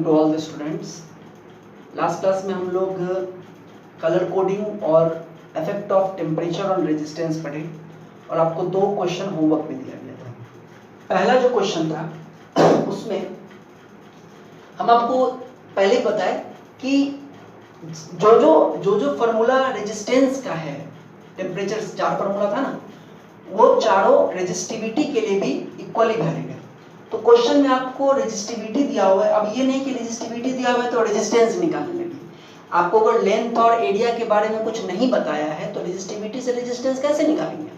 To all the students. Last class में हम लोग कलर कोडिंग और effect of temperature on resistance पढ़े और आपको दो क्वेश्चन होमवर्क में दिया गया था। पहला जो क्वेश्चन था उसमें हम आपको पहले बताए कि जो फार्मूला रेजिस्टेंस का है, टेम्परेचर चार फार्मूला था ना, वो चारों रेजिस्टिविटी के लिए भी इक्वली वैलिड है। तो क्वेश्चन में आपको रेजिस्टिविटी दिया हुआ है। अब ये नहीं कि रेजिस्टिविटी दिया हुआ है तो रेजिस्टेंस निकालने लगी। आपको अगर लेंथ और एरिया के बारे में कुछ नहीं बताया है तो रेजिस्टिविटी से रेजिस्टेंस कैसे निकालेंगे,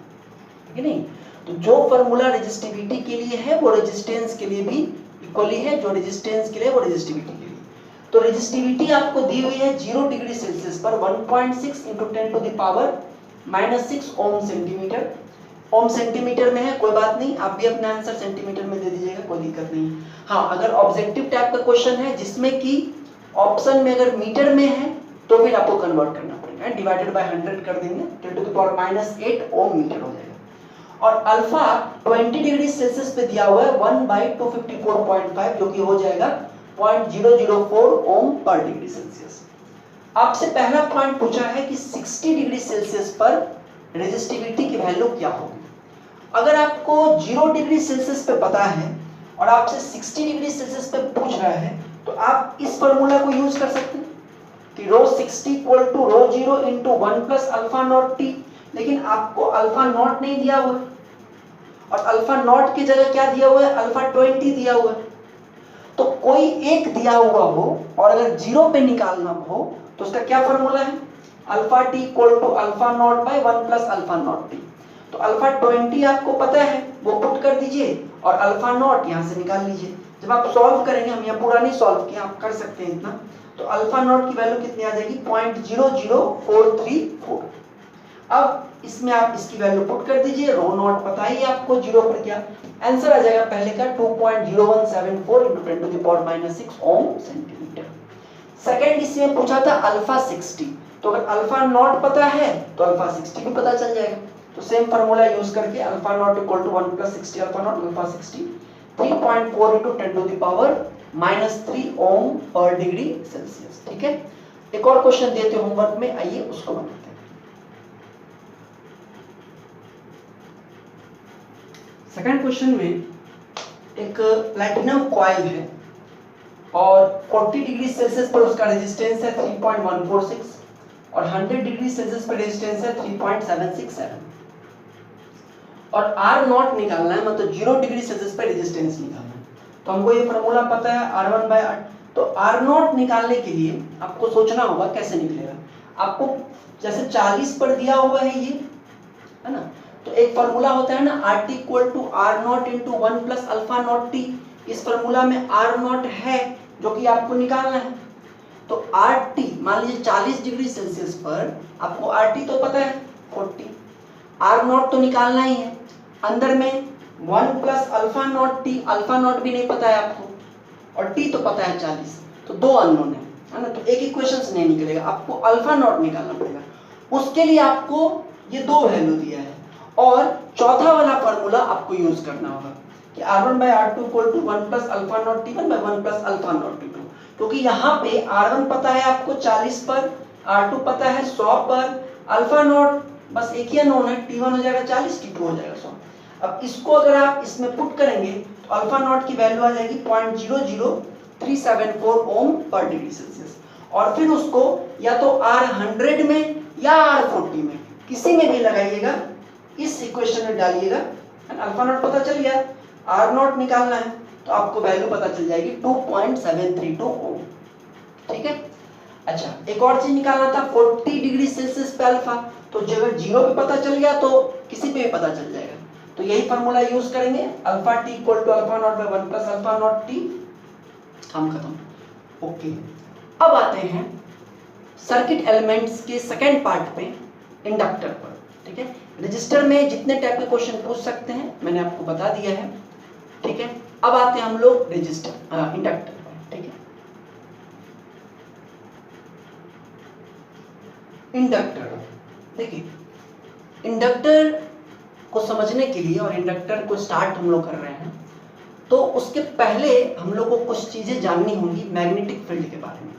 है नहीं? तो जो फार्मूला रेजिस्टिविटी के लिए है वो रेजिस्टेंस के लिए भी इक्वली है, जो रेजिस्टेंस के लिए वो रेजिस्टिविटी के लिए। तो रेजिस्टिविटी आपको दी हुई है 0 डिग्री सेल्सियस पर 1.6 × 10⁻⁻⁶ ओम सेंटीमीटर। ओम सेंटीमीटर में है, कोई बात नहीं, आप भी अपना आंसर सेंटीमीटर में दे दीजिएगा, कोई दिक्कत नहीं। हाँ, अगर ऑब्जेक्टिव टाइप का क्वेश्चन है जिसमें कि ऑप्शन में अगर मीटर में है तो फिर आपको कन्वर्ट करना पड़ेगा, डिवाइडेड बाय 100 कर देंगे, 10⁻⁸ ओम मीटर हो जाएगा। और अल्फा 20 डिग्री सेल्सियस पे दिया हुआ है 1/254.5 जो कि हो जाएगा 0.004 ओम पर डिग्री सेल्सियस। आपसे पहला पॉइंट पूछा है कि 60 डिग्री सेल्सियस पर रेजिस्टिविटी की वैल्यू क्या होगी। अगर आपको 0 डिग्री सेल्सियस पे पता है और आपसे 60 डिग्री सेल्सियस पे पूछ रहा है तो आप इस फार्मूला को यूज कर सकते हैं कि ρ60 = ρ0 × 1 + α0t। लेकिन आपको α0 नहीं दिया हुआ है और α0 की जगह क्या दिया हुआ है, α20 दिया हुआ है। तो कोई एक दिया हुआ हो और अगर 0 पे निकालना हो तो उसका क्या फार्मूला है, αt = α0/1 + α0t। तो α20 आपको पता है, वो पुट कर दीजिए और α0 यहाँ से निकाल लीजिए। जब आप सॉल्व करेंगे, हम यहाँ पूरा नहीं सॉल्व किया, आप कर सकते हैं इतना, तो α0 की वैल्यू कितनी आ जाएगी, 0.00434। अब इसमें आप इसकी वैल्यू पुट कर दीजिए, ρ0 पता ही आपको 0 पर क्या, आंसर आ जाएगा पहले का 2.0174 × 10⁻⁻⁶ ओम सेंटीमीटर। सेकंड इसमें पूछा था α60, तो अगर α0 पता है तो α60 भी पता चल जाएगा। तो सेम फार्मूला यूज करके α0 = 1 + 60 α0 α60 3.4 × 10⁻⁻³ ओम पर डिग्री सेल्सियस। ठीक है, एक और क्वेश्चन देते हैं होमवर्क में, आइए उसको बनाते हैं। सेकंड क्वेश्चन में एक प्लैटिनम कॉइल है और 40 डिग्री सेल्सियस पर उसका रेजिस्टेंस है 3.146 और 100 डिग्री सेल्सियस पर रेजिस्टेंस है 3.767 और R0 निकालना है, मतलब 0 डिग्री सेल्सियस पर रेजिस्टेंस निकालना है। तो हमको ये फार्मूला पता है R1/8। तो R0 निकालने के लिए आपको सोचना होगा कैसे निकलेगा। आपको जैसे 40 पर दिया हुआ है ये, है ना, तो एक फार्मूला होता है ना, RT = R0 × 1 + α0t। इस फार्मूला में R0 है जो कि आपको निकालना है। तो RT मान लीजिए 40 डिग्री सेल्सियस पर आपको RT तो पता है 40, R0 तो निकालना ही है। अंदर में 1 + α0t, α0 भी नहीं पता है आपको और t तो पता है 40, तो दो अननोन है ना, तो एक इक्वेशन नहीं निकलेगा, आपको α0 निकालना पड़ेगा। उसके लिए आपको ये दो वैल्यू दिया है और चौथा वाला फार्मूला आपको यूज करना होगा कि R1/R2 = 1 + α0t1/1 + α0t2। क्योंकि यहाँ पे R1 पता है आपको 40 पर, R2 पता है 100 पर, α0 बस एक ही अननोन है, t1 हो जाएगा 40, t2 हो जाएगा 100। अब इसको अगर आप इसमें पुट करेंगे तो α0 की वैल्यू आ जाएगी 0.00374 ओम पर डिग्री सेल्सियस। और फिर उसको या तो R100 में या R40 में किसी में भी लगाइएगा, इस इक्वेशन में डालिएगा, α0 पता चल गया, R0 निकालना है तो आपको वैल्यू पता चल जाएगी 2.732 ओम। ठीक है, अच्छा एक और चीज निकालना था 40 डिग्री सेल्सियस पे अल्फा, तो जब 0 पे पता चल गया तो किसी पे भी पता चल जाएगा। तो यही फार्मूला यूज करेंगे, αt = α0/1 + α0t। हम खत्म। ओके, अब आते हैं सर्किट एलिमेंट्स के सेकंड पार्ट पे, इंडक्टर पर। ठीक है, रजिस्टर में जितने टाइप के क्वेश्चन पूछ सकते हैं मैंने आपको बता दिया है। ठीक है, अब आते हैं हम लोग रजिस्टर इंडक्टर पर। ठीक है, इंडक्टर, देखिए इंडक्टर को समझने के लिए और इंडक्टर को स्टार्ट हम लोग कर रहे हैं तो उसके पहले हम लोग को कुछ चीजें जाननी होंगी मैग्नेटिक फील्ड के बारे में,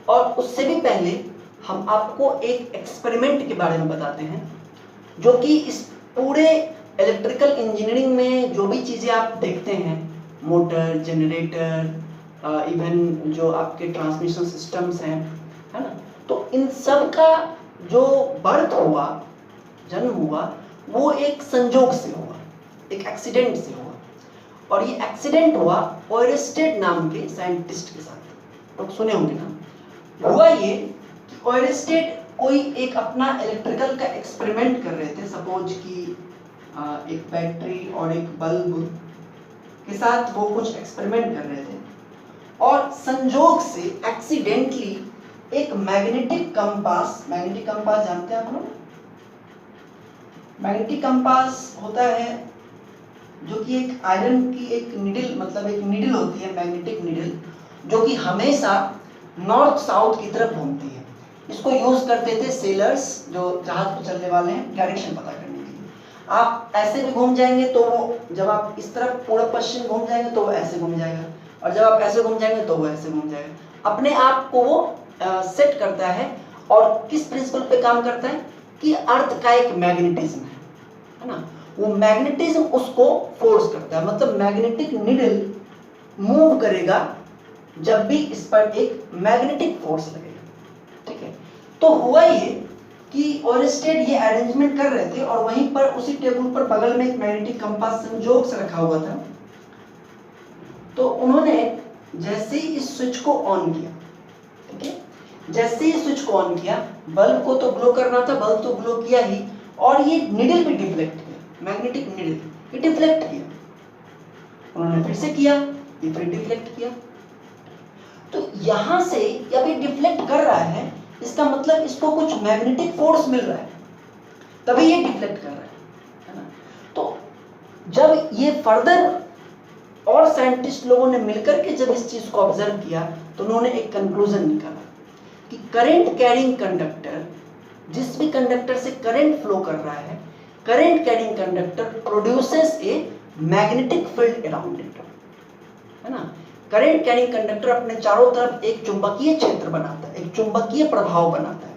और उससे भी पहले हम आपको एक एक्सपेरिमेंट के बारे में बताते हैं जो कि इस पूरे इलेक्ट्रिकल इंजीनियरिंग में जो भी चीजें आप देखते हैं, मोटर, जनरेटर, इवन जो आपके ट्रांसमिशन सिस्टम्स हैं, है ना, तो इन सब का जो बर्थ हुआ, जन्म हुआ, वो एक संजोग से हुआ, एक एक्सीडेंट से हुआ। और ये एक्सीडेंट हुआ ओयरस्टेड नाम के साइंटिस्ट के साथ, तो सुने होंगे ना। हुआ ये कि ओयरस्टेड कोई एक अपना इलेक्ट्रिकल का एक्सपेरिमेंट कर रहे थे, सपोज कि एक बैटरी और एक बल्ब के साथ वो कुछ एक्सपेरिमेंट कर रहे थे, और संजोग से एक्सीडेंटली एक मैग्नेटिक कंपास जानते हैं आप लोग? मैग्नेटिक कंपास होता है जो कि एक आयरन की एक निडल, मतलब एक निडल होती है, मैग्नेटिक निडल, जो कि हमेशा नॉर्थ साउथ की तरफ घूमती है। इसको यूज करते थे सेलर्स जो जहाज पर चलने वाले हैं, डायरेक्शन पता करने के लिए। आप ऐसे भी घूम जाएंगे तो वो, जब आप इस तरफ पूर्व पश्चिम घूम जाएंगे तो वो ऐसे घूम जाएगा, और जब आप ऐसे घूम जाएंगे तो वो ऐसे घूम जाएगा। अपने आप को वो सेट करता है, और किस प्रिंसिपल पे काम करता है कि अर्थ का एक मैग्नेटिज्म है ना, वो मैग्नेटिज्म उसको फोर्स करता है, मतलब मैग्नेटिक निडल मूव करेगा जब भी इस पर एक मैग्नेटिक फोर्स लगेगा, ठीक है। तो हुआ ये कि ओयरस्टेड ये अरेंजमेंट कर रहे थे, और वहीं पर उसी टेबल पर बगल में एक मैग्नेटिक कंपास संजोग से रखा हुआ था। तो उन्होंने जैसे ही इस स्विच को ऑन किया, ठीक है, जैसे ही स्विच को ऑन किया, बल्ब को तो ग्लो करना था, बल्ब तो ग्लो किया ही, और ये निडल भी डिफ्लेक्ट किया, मैग्नेटिक निडल ये डिफ्लेक्ट किया। उन्होंने फिर से किया, ये फिर डिफ्लेक्ट किया। तो यहां से जब ये डिफ्लेक्ट कर रहा है, इसका मतलब इसको कुछ मैग्नेटिक फोर्स मिल रहा है, तभी ये डिफ्लेक्ट कर रहा है ना। तो जब ये फर्दर और साइंटिस्ट लोगों ने मिलकर के जब इस चीज को ऑब्जर्व किया, तो उन्होंने एक कंक्लूजन निकाला कि करंट कैरिंग कंडक्टर, जिस भी कंडक्टर से करंट फ्लो कर रहा है, current carrying conductor produces a magnetic field around it, है ना। करंट कैरिंग कंडक्टर अपने चारों तरफ एक चुंबकीय क्षेत्र बनाता है, एक चुंबकीय प्रभाव बनाता है,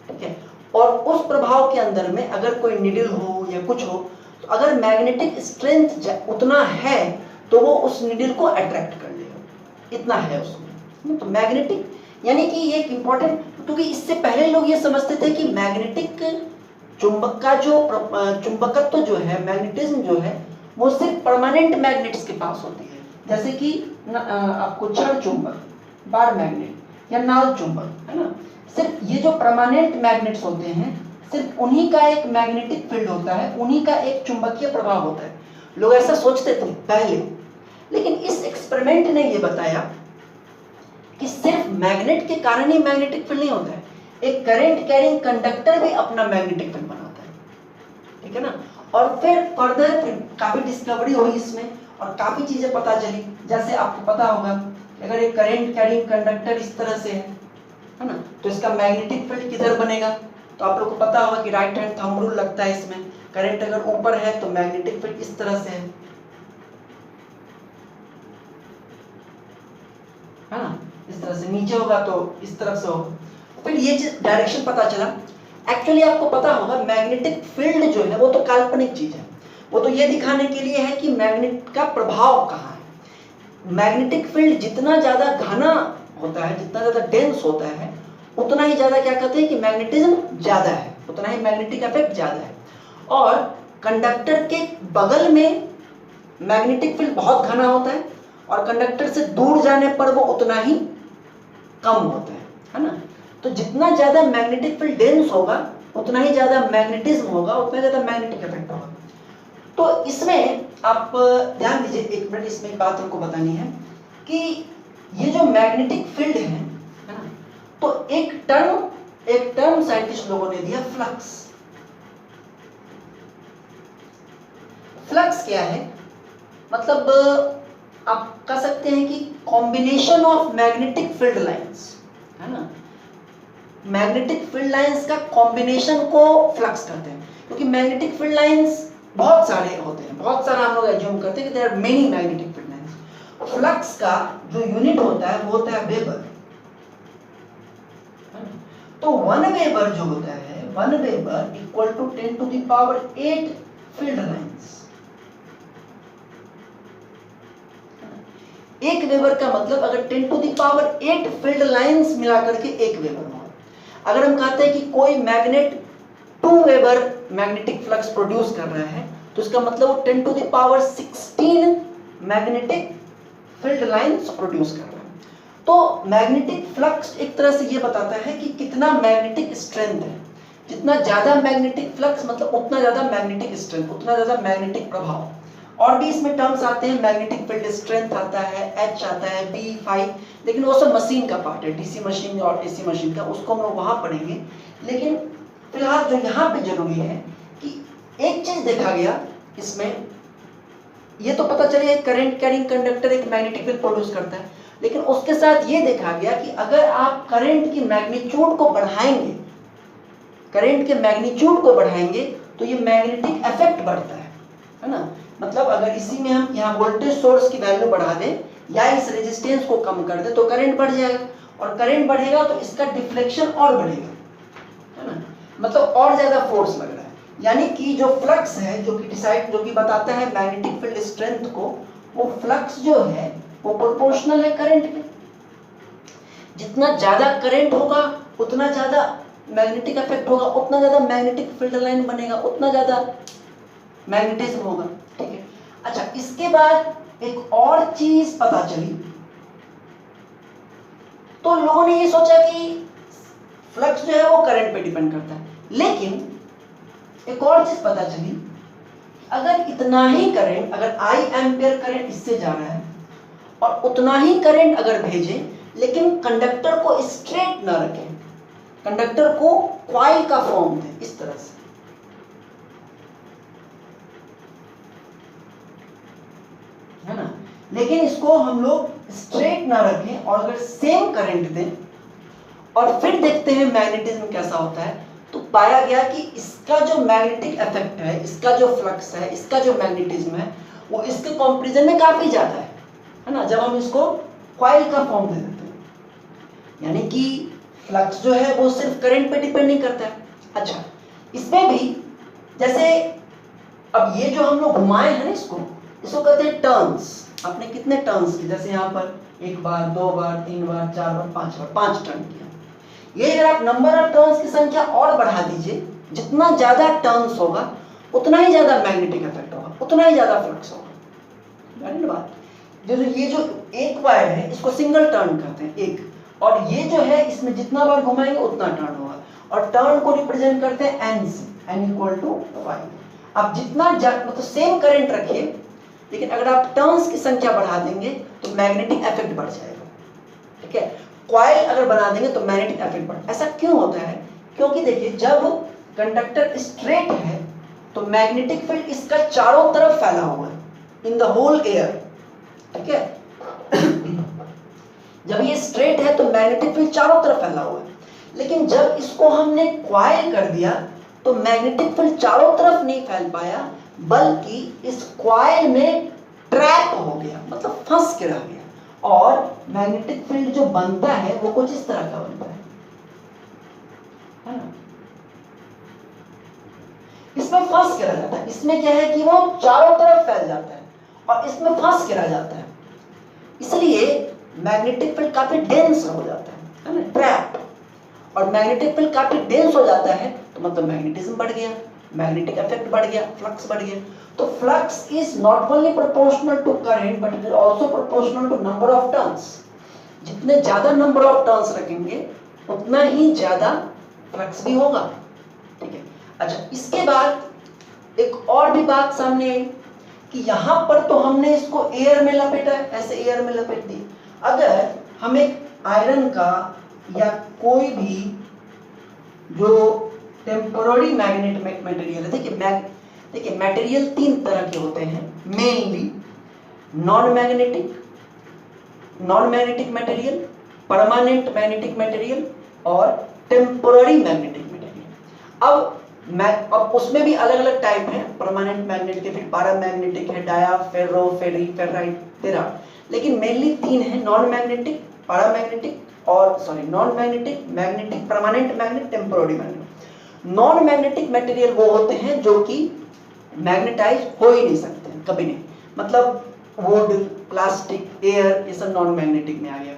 ठीक है। और उस प्रभाव के अंदर में अगर कोई निडल हो या कुछ हो, तो अगर मैग्नेटिक स्ट्रेंथ उतना है तो वो उस निडल को अट्रैक्ट कर लेगा, इतना है उसमें। तो मैग्नेटिक यानी कि ये एक इंपॉर्टेंट, क्योंकि इससे पहले लोग ये समझते थे कि मैग्नेटिक चुंबक का जो चुंबकत्व जो है, मैग्नेटिज्म जो है, वो सिर्फ परमानेंट मैग्नेट्स के पास होती है, जैसे कि आपको क्षण चुंबक, बार मैग्नेट या नाल चुंबक, है ना। सिर्फ ये जो परमानेंट मैग्नेट्स होते हैं, सिर्फ उन्हीं का एक मैग्नेटिक फील्ड होता है, उन्हीं का एक चुंबकीय प्रभाव होता है। लोग ऐसा सोचते थे पहले, लेकिन इस एक्सपेरिमेंट ने ये बताया कि सिर्फ मैग्नेट के कारण ही मैग्नेटिक फील्ड नहीं होता है, एक करंट कैरिंग कंडक्टर भी अपना मैग्नेटिक फील्ड बनाता है, ठीक है ना। और फिर फर्दर काफी डिस्कवरी हुई इसमें, और काफी चीजें पता चली। जैसे आपको पता होगा कि अगर एक करंट कैरिंग कंडक्टर इस तरह से है ना, तो इसका मैग्नेटिक फील्ड किधर बनेगा? तो आप लोग को पता होगा कि राइट हैंड थंब रूल लगता है इसमें। करंट अगर ऊपर है तो मैग्नेटिक फील्ड इस तरह से है ना, इस तरह से। नीचे होगा तो इस तरफ से होगा। फिर ये चीज डायरेक्शन पता चला। एक्चुअली आपको पता होगा मैग्नेटिक फील्ड जो है वो तो काल्पनिक चीज है, वो तो ये दिखाने के लिए है कि मैग्नेट का प्रभाव कहाँ है। मैग्नेटिक फील्ड जितना ज्यादा घना होता है, जितना ज्यादा डेंस होता है, उतना ही ज्यादा क्या कहते हैं कि मैग्नेटिज्म ज्यादा है, उतना ही मैग्नेटिक इफेक्ट ज्यादा है। और कंडक्टर के बगल में मैग्नेटिक फील्ड बहुत घना होता है, और कंडक्टर से दूर जाने पर वो उतना ही कम होता है ना। तो जितना ज्यादा मैग्नेटिक फील्ड डेंस होगा, उतना ही ज्यादा मैग्नेटिज्म होगा, उतना ज्यादा मैग्नेटिक इफेक्ट होगा। तो इसमें आप ध्यान दीजिए, एक मिनट, इसमें एक बात हमको बतानी है कि ये जो मैग्नेटिक फील्ड है ना, तो एक टर्म साइंटिस्ट लोगों ने दिया, फ्लक्स। फ्लक्स क्या है? मतलब आप कह सकते हैं कि combination of magnetic field lines, है ना। मैग्नेटिक फील्ड लाइंस का कॉम्बिनेशन को फ्लक्स कहते हैं, क्योंकि मैग्नेटिक फील्ड लाइंस बहुत सारे होते हैं, बहुत सारा हम लोग एज्यूम करते हैं कि there are many magnetic field lines. Flux का जो यूनिट होता है वो होता है वेबर। तो 1 वेबर जो होता है, 1 weber equal to 10 to the power 8 field lines. 1 weber का मतलब अगर 10 to the power 8 field lines मिलाकर के 1 वेबर होगा। अगर हम कहते हैं कि कोई magnet 2 weber magnetic flux produce कर रहा है तो इसका मतलब वो 10 to the power 16 magnetic field lines produce कर रहा है। तो मैग्नेटिक फ्लक्स एक तरह से ये बताता है कि कितना मैग्नेटिक स्ट्रेंथ है। जितना ज्यादा मैग्नेटिक फ्लक्स मतलब उतना ज्यादा मैग्नेटिक स्ट्रेंथ, उतना ज्यादा मैग्नेटिक प्रभाव। और भी इसमें टर्म्स आते हैं, मैग्नेटिक फील्ड स्ट्रेंथ आता है, एच आता है, बी, फाई, लेकिन वो सब मशीन का पार्ट है, डीसी मशीन और एसी मशीन का, उसको हम लोग वहां पढ़ेंगे। लेकिन फिलहाल जो यहाँ पे जरूरी है कि एक चीज देखा गया इसमें, ये तो पता चले करंट कैरिंग कंडक्टर एक मैग्नेटिक फील्ड प्रोड्यूस करता है, लेकिन उसके साथ ये देखा गया कि अगर आप करंट की मैग्नीट्यूड को बढ़ाएंगे, करंट के मैग्नीट्यूड को बढ़ाएंगे तो ये मैग्नेटिक इफेक्ट बढ़ता है ना। मतलब अगर इसी में हम यहाँ वोल्टेज सोर्स की वैल्यू बढ़ा दें या इस रेजिस्टेंस को कम कर दें तो करंट बढ़ जाएगा, और करंट बढ़ेगा तो इसका डिफ्लेक्शन और बढ़ेगा, है ना, मतलब और ज्यादा फोर्स लग रहा है। यानी कि जो फ्लक्स है जो कि बताता है मैग्नेटिक फील्ड स्ट्रेंथ को, वो फ्लक्स जो है वो प्रोपोर्शनल है करंट के। जितना ज्यादा करंट होगा उतना ज्यादा मैग्नेटिक इफेक्ट होगा, उतना ज्यादा मैग्नेटिक फील्ड लाइन बनेगा, उतना ज्यादा मैग्नेटिज्म होगा, ठीक है। अच्छा, इसके बाद एक और चीज पता चली, तो लोगों ने ये सोचा कि फ्लक्स जो है वो करंट पे डिपेंड करता है, लेकिन एक और चीज पता चली, अगर इतना ही करंट, अगर आई एम्पियर करंट इससे जा रहा है और उतना ही करंट अगर भेजें लेकिन कंडक्टर को स्ट्रेट ना रखें, कंडक्टर को कॉइल का फॉर्म दें इस तरह से, है ना, लेकिन इसको हम लोग स्ट्रेट ना रखें और अगर सेम करंट दें और फिर देखते हैं मैग्नेटिज्म कैसा होता है, तो पाया गया कि इसका जो मैग्नेटिक इफेक्ट है, इसका जो फ्लक्स है, इसका जो मैग्नेटिज्म है, वो इसके कंपैरिजन में काफी ज्यादा है ना, जब हम इसको कॉइल का फॉर्म दे देते हैं। यानी कि फ्लक्स जो है वो सिर्फ करंट पे डिपेंड नहीं करता है। अच्छा, इसमें भी जैसे अब ये जो हम लोग घुमाए हैं ना, इसको कहते हैं टर्न्स। आपने कितने टर्न्स किए, जैसे यहाँ पर 1 बार, 2 बार, 3 बार, 4 बार, 5 बार, 5 टर्न किया। ये अगर आप नंबर ऑफ टर्न्स की संख्या और बढ़ा दीजिए, जितना ज्यादा टर्न्स होगा उतना ही ज्यादा मैग्नेटिक इफेक्ट होगा, उतना ही ज्यादा फ्लक्स होगा। यानी बात ये जो एक वायर है इसको सिंगल टर्न कहते हैं, एक, और ये जो है इसमें जितना बार घुमाएंगे उतना टर्न होगा, और टर्न को रिप्रेजेंट करते हैं n से, n इक्वल टू 5। अब जितना मतलब सेम करंट रखिए, लेकिन अगर आप टर्न्स की संख्या बढ़ा देंगे तो मैग्नेटिक इफेक्ट बढ़ जाएगा, ठीक है। कॉइल अगर बना देंगे तो मैग्नेटिक इफेक्ट बढ़। ऐसा क्यों होता है? क्योंकि देखिए, जब कंडक्टर स्ट्रेट है तो मैग्नेटिक फील्ड इसका चारों तरफ फैला हुआ है, इन द होल एयर, ठीक है। जब ये स्ट्रेट है तो मैग्नेटिक फील्ड चारों तरफ फैला हुआ है, लेकिन जब इसको हमने कॉइल कर दिया तो मैग्नेटिक फील्ड चारों तरफ नहीं फैल पाया, बल्कि इस कॉइल में ट्रैप हो गया, मतलब फंस के रह गया, और मैग्नेटिक फील्ड जो बनता है वो कुछ इस तरह का बनता है ना। इसमें फंस के रह जाता है, इसमें क्या है कि वो चारों तरफ फैल जाता है और इसमें फंस के रह जाता है, इसलिए मैग्नेटिक फील्ड काफी डेंस हो जाता है ना, ट्रैप। और मैग्नेटिक फील्ड काफी डेंस हो जाता है तो मतलब मैग्नेटिज्म बढ़ गया, मैग्नेटिक इफेक्ट बढ़ गया, फ्लक्स बढ़ गया। तो flux is not only proportional to current but it is also proportional to number of turns. जितने ज्यादा नंबर ऑफ टर्न्स रखेंगे उतना ही ज्यादा फ्लक्स भी होगा, ठीक है। अच्छा, इसके बाद एक और भी बात सामने आई कि यहां पर तो हमने इसको एयर में लपेटा है, ऐसे एयर में लपेट दी। अगर हम एक आयरन का या कोई भी जो टेम्पोररी मैग्नेट मटेरियल है, देखिए मटेरियल 3 तरह के होते हैं mainly, non magnetic material, permanent magnetic material और टेम्पोररी मैग्नेटिक मटेरियल। अब अब उसमें भी अलग अलग टाइप है, परमानेंट मैग्नेट के, फिर पैरामैग्नेटिक है, डाया, फेरो, फेरी, फेराइट, तेरा, लेकिन मेनली 3 है, नॉन मैग्नेटिक, पैरामैग्नेटिक और non magnetic, magnetic, permanent magnet, temporary magnet. Non magnetic material वो होते हैं जो कि मैग्नेटाइज हो ही नहीं सकते हैं, कभी नहीं, मतलब वुड, प्लास्टिक, एयर, ये सब नॉन मैग्नेटिक में आ गया।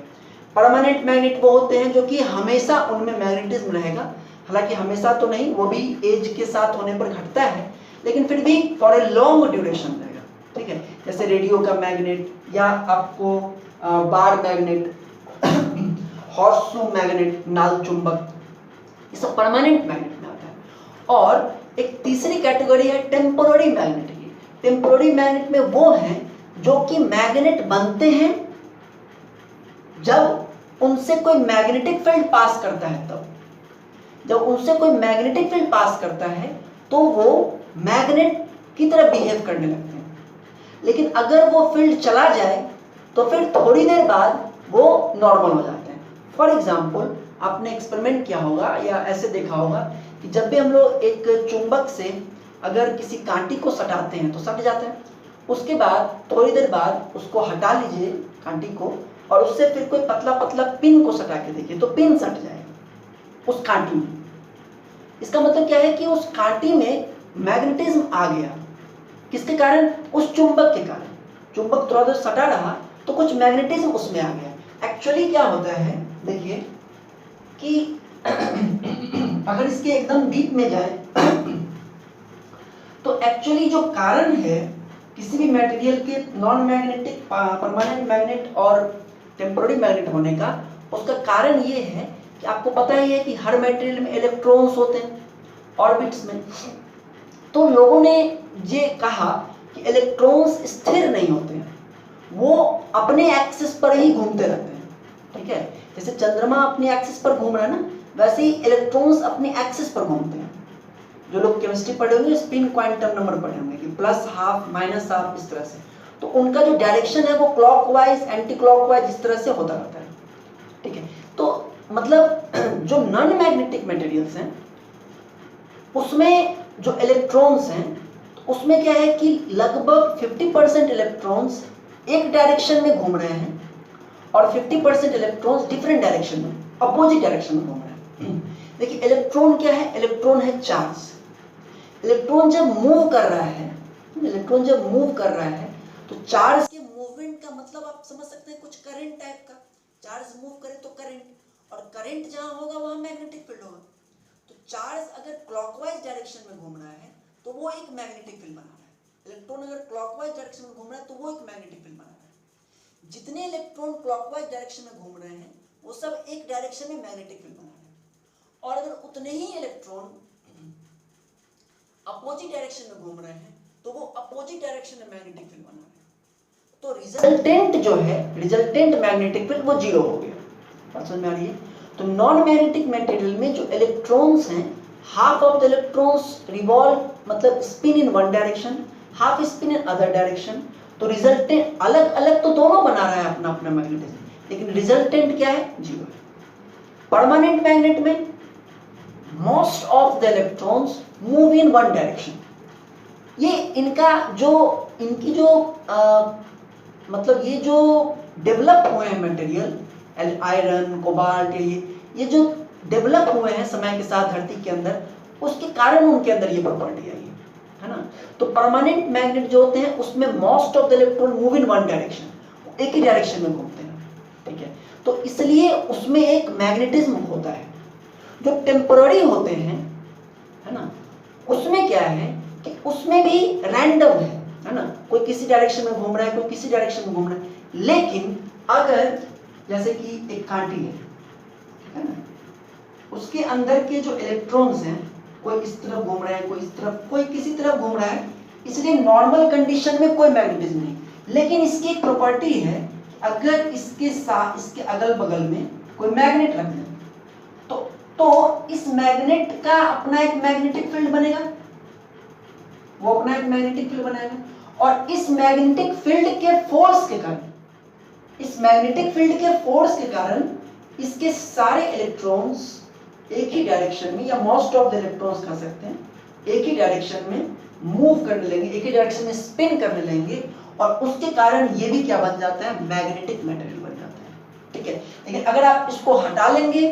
परमानेंट मैग्नेट वो होते हैं जो कि हमेशा उनमें मैग्नेटिज्म रहेगा, हालांकि हमेशा तो नहीं, वो भी एज के साथ होने पर घटता है, लेकिन फिर भी फॉर ए लॉन्ग ड्यूरेशन रहेगा, ठीक है। जैसे रेडियो का मैग्नेट, या आपको बार मैग्नेट, हॉर्सशू मैग्नेट, नाल चुंबक, ये सब परमानेंट मैग्नेट में आता है। और एक तीसरी कैटेगरी है टेम्पोररी मैग्नेट की। टेम्पोररी मैग्नेट में वो हैं जो कि मैग्नेट बनते हैं जब उनसे कोई मैग्नेटिक फील्ड पास करता है, तब जब उनसे कोई मैग्नेटिक फील्ड पास करता है तो वो मैग्नेट की तरह बिहेव करने लगते हैं, लेकिन अगर वो फील्ड चला जाए तो फिर थोड़ी देर बाद वो नॉर्मल हो जाते हैं। फॉर एग्जाम्पल, आपने एक्सपेरिमेंट किया होगा या ऐसे देखा होगा कि जब भी हम लोग एक चुंबक से अगर किसी कांटी को सटाते हैं तो सट जाता है, उसके बाद थोड़ी देर बाद उसको हटा लीजिए कांटी को, और उससे फिर कोई पतला पतला पिन को सटा के देखिए तो पिन सट जाएगा उस कांटी में। इसका मतलब क्या है कि उस कांटी में मैग्नेटिज्म आ गया, किसके कारण? उस चुंबक के कारण। चुंबक थोड़ा देर सटा रहा तो कुछ मैग्नेटिज्म उसमें आ गया। एक्चुअली क्या होता है, देखिए कि अगर इसके एकदम डीप में जाए तो एक्चुअली जो कारण है किसी भी मटेरियल के नॉन मैग्नेटिक, परमानेंट मैग्नेट और टेम्पोररी मैग्नेट होने का, उसका कारण ये है कि आपको पता ही है कि हर मटेरियल में इलेक्ट्रॉन्स होते हैं ऑर्बिट्स में। तो लोगों ने ये कहा कि इलेक्ट्रॉन्स स्थिर नहीं होते हैं, वो अपने एक्सिस पर ही घूमते रहते हैं, ठीक है। जैसे चंद्रमा अपने एक्सिस पर घूम रहा है ना, वैसे ही इलेक्ट्रॉन्स अपने एक्सिस पर घूमते हैं। जो लोग केमिस्ट्री पढ़े होंगे, स्पिन क्वांटम नंबर पढ़े होंगे कि प्लस हाफ, माइनस हाफ, इस तरह से। तो उनका जो डायरेक्शन है वो क्लॉकवाइज, एंटी क्लॉकवाइज, इस तरह से होता रहता है, ठीक है। तो मतलब जो नॉन मैग्नेटिक मटेरियल्स हैं उसमें जो इलेक्ट्रॉन्स हैं, तो उसमें क्या है कि लगभग 50% इलेक्ट्रॉन्स एक डायरेक्शन में घूम रहे हैं और 50% इलेक्ट्रॉन्स डिफरेंट डायरेक्शन में, अपोजिट डायरेक्शन में घूम रहे हैं। देखिए इलेक्ट्रॉन क्या है? इलेक्ट्रॉन है चार्ज। इलेक्ट्रॉन जब मूव कर रहा है, इलेक्ट्रॉन जब मूव कर रहा है तो चार्ज के मूवमेंट का मतलब आप समझ सकते हैं कुछ करंट टाइप का। चार्ज मूव करे तो करंट, और करंट जहां होगा वहां मैग्नेटिक फील्ड होगा। तो चार्ज अगर क्लॉकवाइज डायरेक्शन में घूम रहा है तो वो एक मैग्नेटिक फील्ड बना रहा है। इलेक्ट्रॉन अगर क्लॉकवाइज डायरेक्शन में घूम रहा है तो वो एक मैग्नेटिक फील्ड बना रहा है। जितने इलेक्ट्रॉन क्लॉकवाइज डायरेक्शन में घूम रहे हैं वो सब एक डायरेक्शन में मैग्नेटिक फील्ड बना रहे हैं, और अगर उतने ही इलेक्ट्रॉन अपोजिट डायरेक्शन में घूम रहे हैं तो वो अपोजिट डायरेक्शन में मैग्नेटिक फील्ड बना रहे हैं। तो रिजल्टेंट जो है, रिजल्टेंट मैग्नेटिक फील्ड वो जीरो हो गया। बात समझ में आ रही है? तो नॉन मैग्नेटिक मटेरियल में जो इलेक्ट्रॉन्स हैं, half of the electrons revolve, मतलब spin in one direction, half spin in other direction. तो रिजल्टेंट अलग अलग तो दोनों बना रहा है अपना अपना मैग्नेटिज्म, लेकिन रिजल्टेंट क्या है? जीरो है। परमानेंट मैग्नेट में most of the electrons move in one direction. ये इनका जो इनकी जो मतलब ये जो डेवलप हुए हैं मटेरियल, आयरन, कोबाल्ट, ये जो डेवलप हुए हैं समय के साथ धरती के अंदर, उसके कारण उनके अंदर ये प्रॉपर्टी आई है ना। तो परमानेंट मैग्नेट जो होते हैं उसमें most of the electron move in one direction, एक ही डायरेक्शन में घूमते हैं, ठीक है। तो इसलिए उसमें एक मैग्नेटिज्म होता है। जो टेम्पररी होते हैं, है ना, उसमें क्या है कि उसमें भी रैंडम है ना, कोई किसी डायरेक्शन में घूम रहा है, कोई किसी डायरेक्शन में घूम रहा है। लेकिन अगर जैसे कि एक कांटी है ना, उसके अंदर के जो इलेक्ट्रॉन्स हैं, कोई इस तरफ घूम रहा है, कोई इस तरफ, कोई किसी तरफ घूम रहा है, इसलिए नॉर्मल कंडीशन में कोई मैग्नेटिज्म नहीं। लेकिन इसकी एक प्रॉपर्टी है, अगर इसके साथ, इसके अगल बगल में कोई मैग्नेट रख दें तो इस मैग्नेट का अपना एक मैग्नेटिक फील्ड बनेगा, वो अपना एक मैग्नेटिक फील्ड बनाएगा। और इस मैग्नेटिक फील्ड के फोर्स के कारण, इस मैग्नेटिक फील्ड के फोर्स के कारण इसके सारे इलेक्ट्रॉन्स एक ही डायरेक्शन में, या मोस्ट ऑफ द इलेक्ट्रॉन्स कह सकते हैं, एक ही डायरेक्शन में मूव करने लगेंगे, एक ही डायरेक्शन में स्पिन करने लगेंगे, और उसके कारण ये भी क्या बन जाता है, मैग्नेटिक मटेरियल बन जाता है। ठीक है, लेकिन अगर आप इसको हटा लेंगे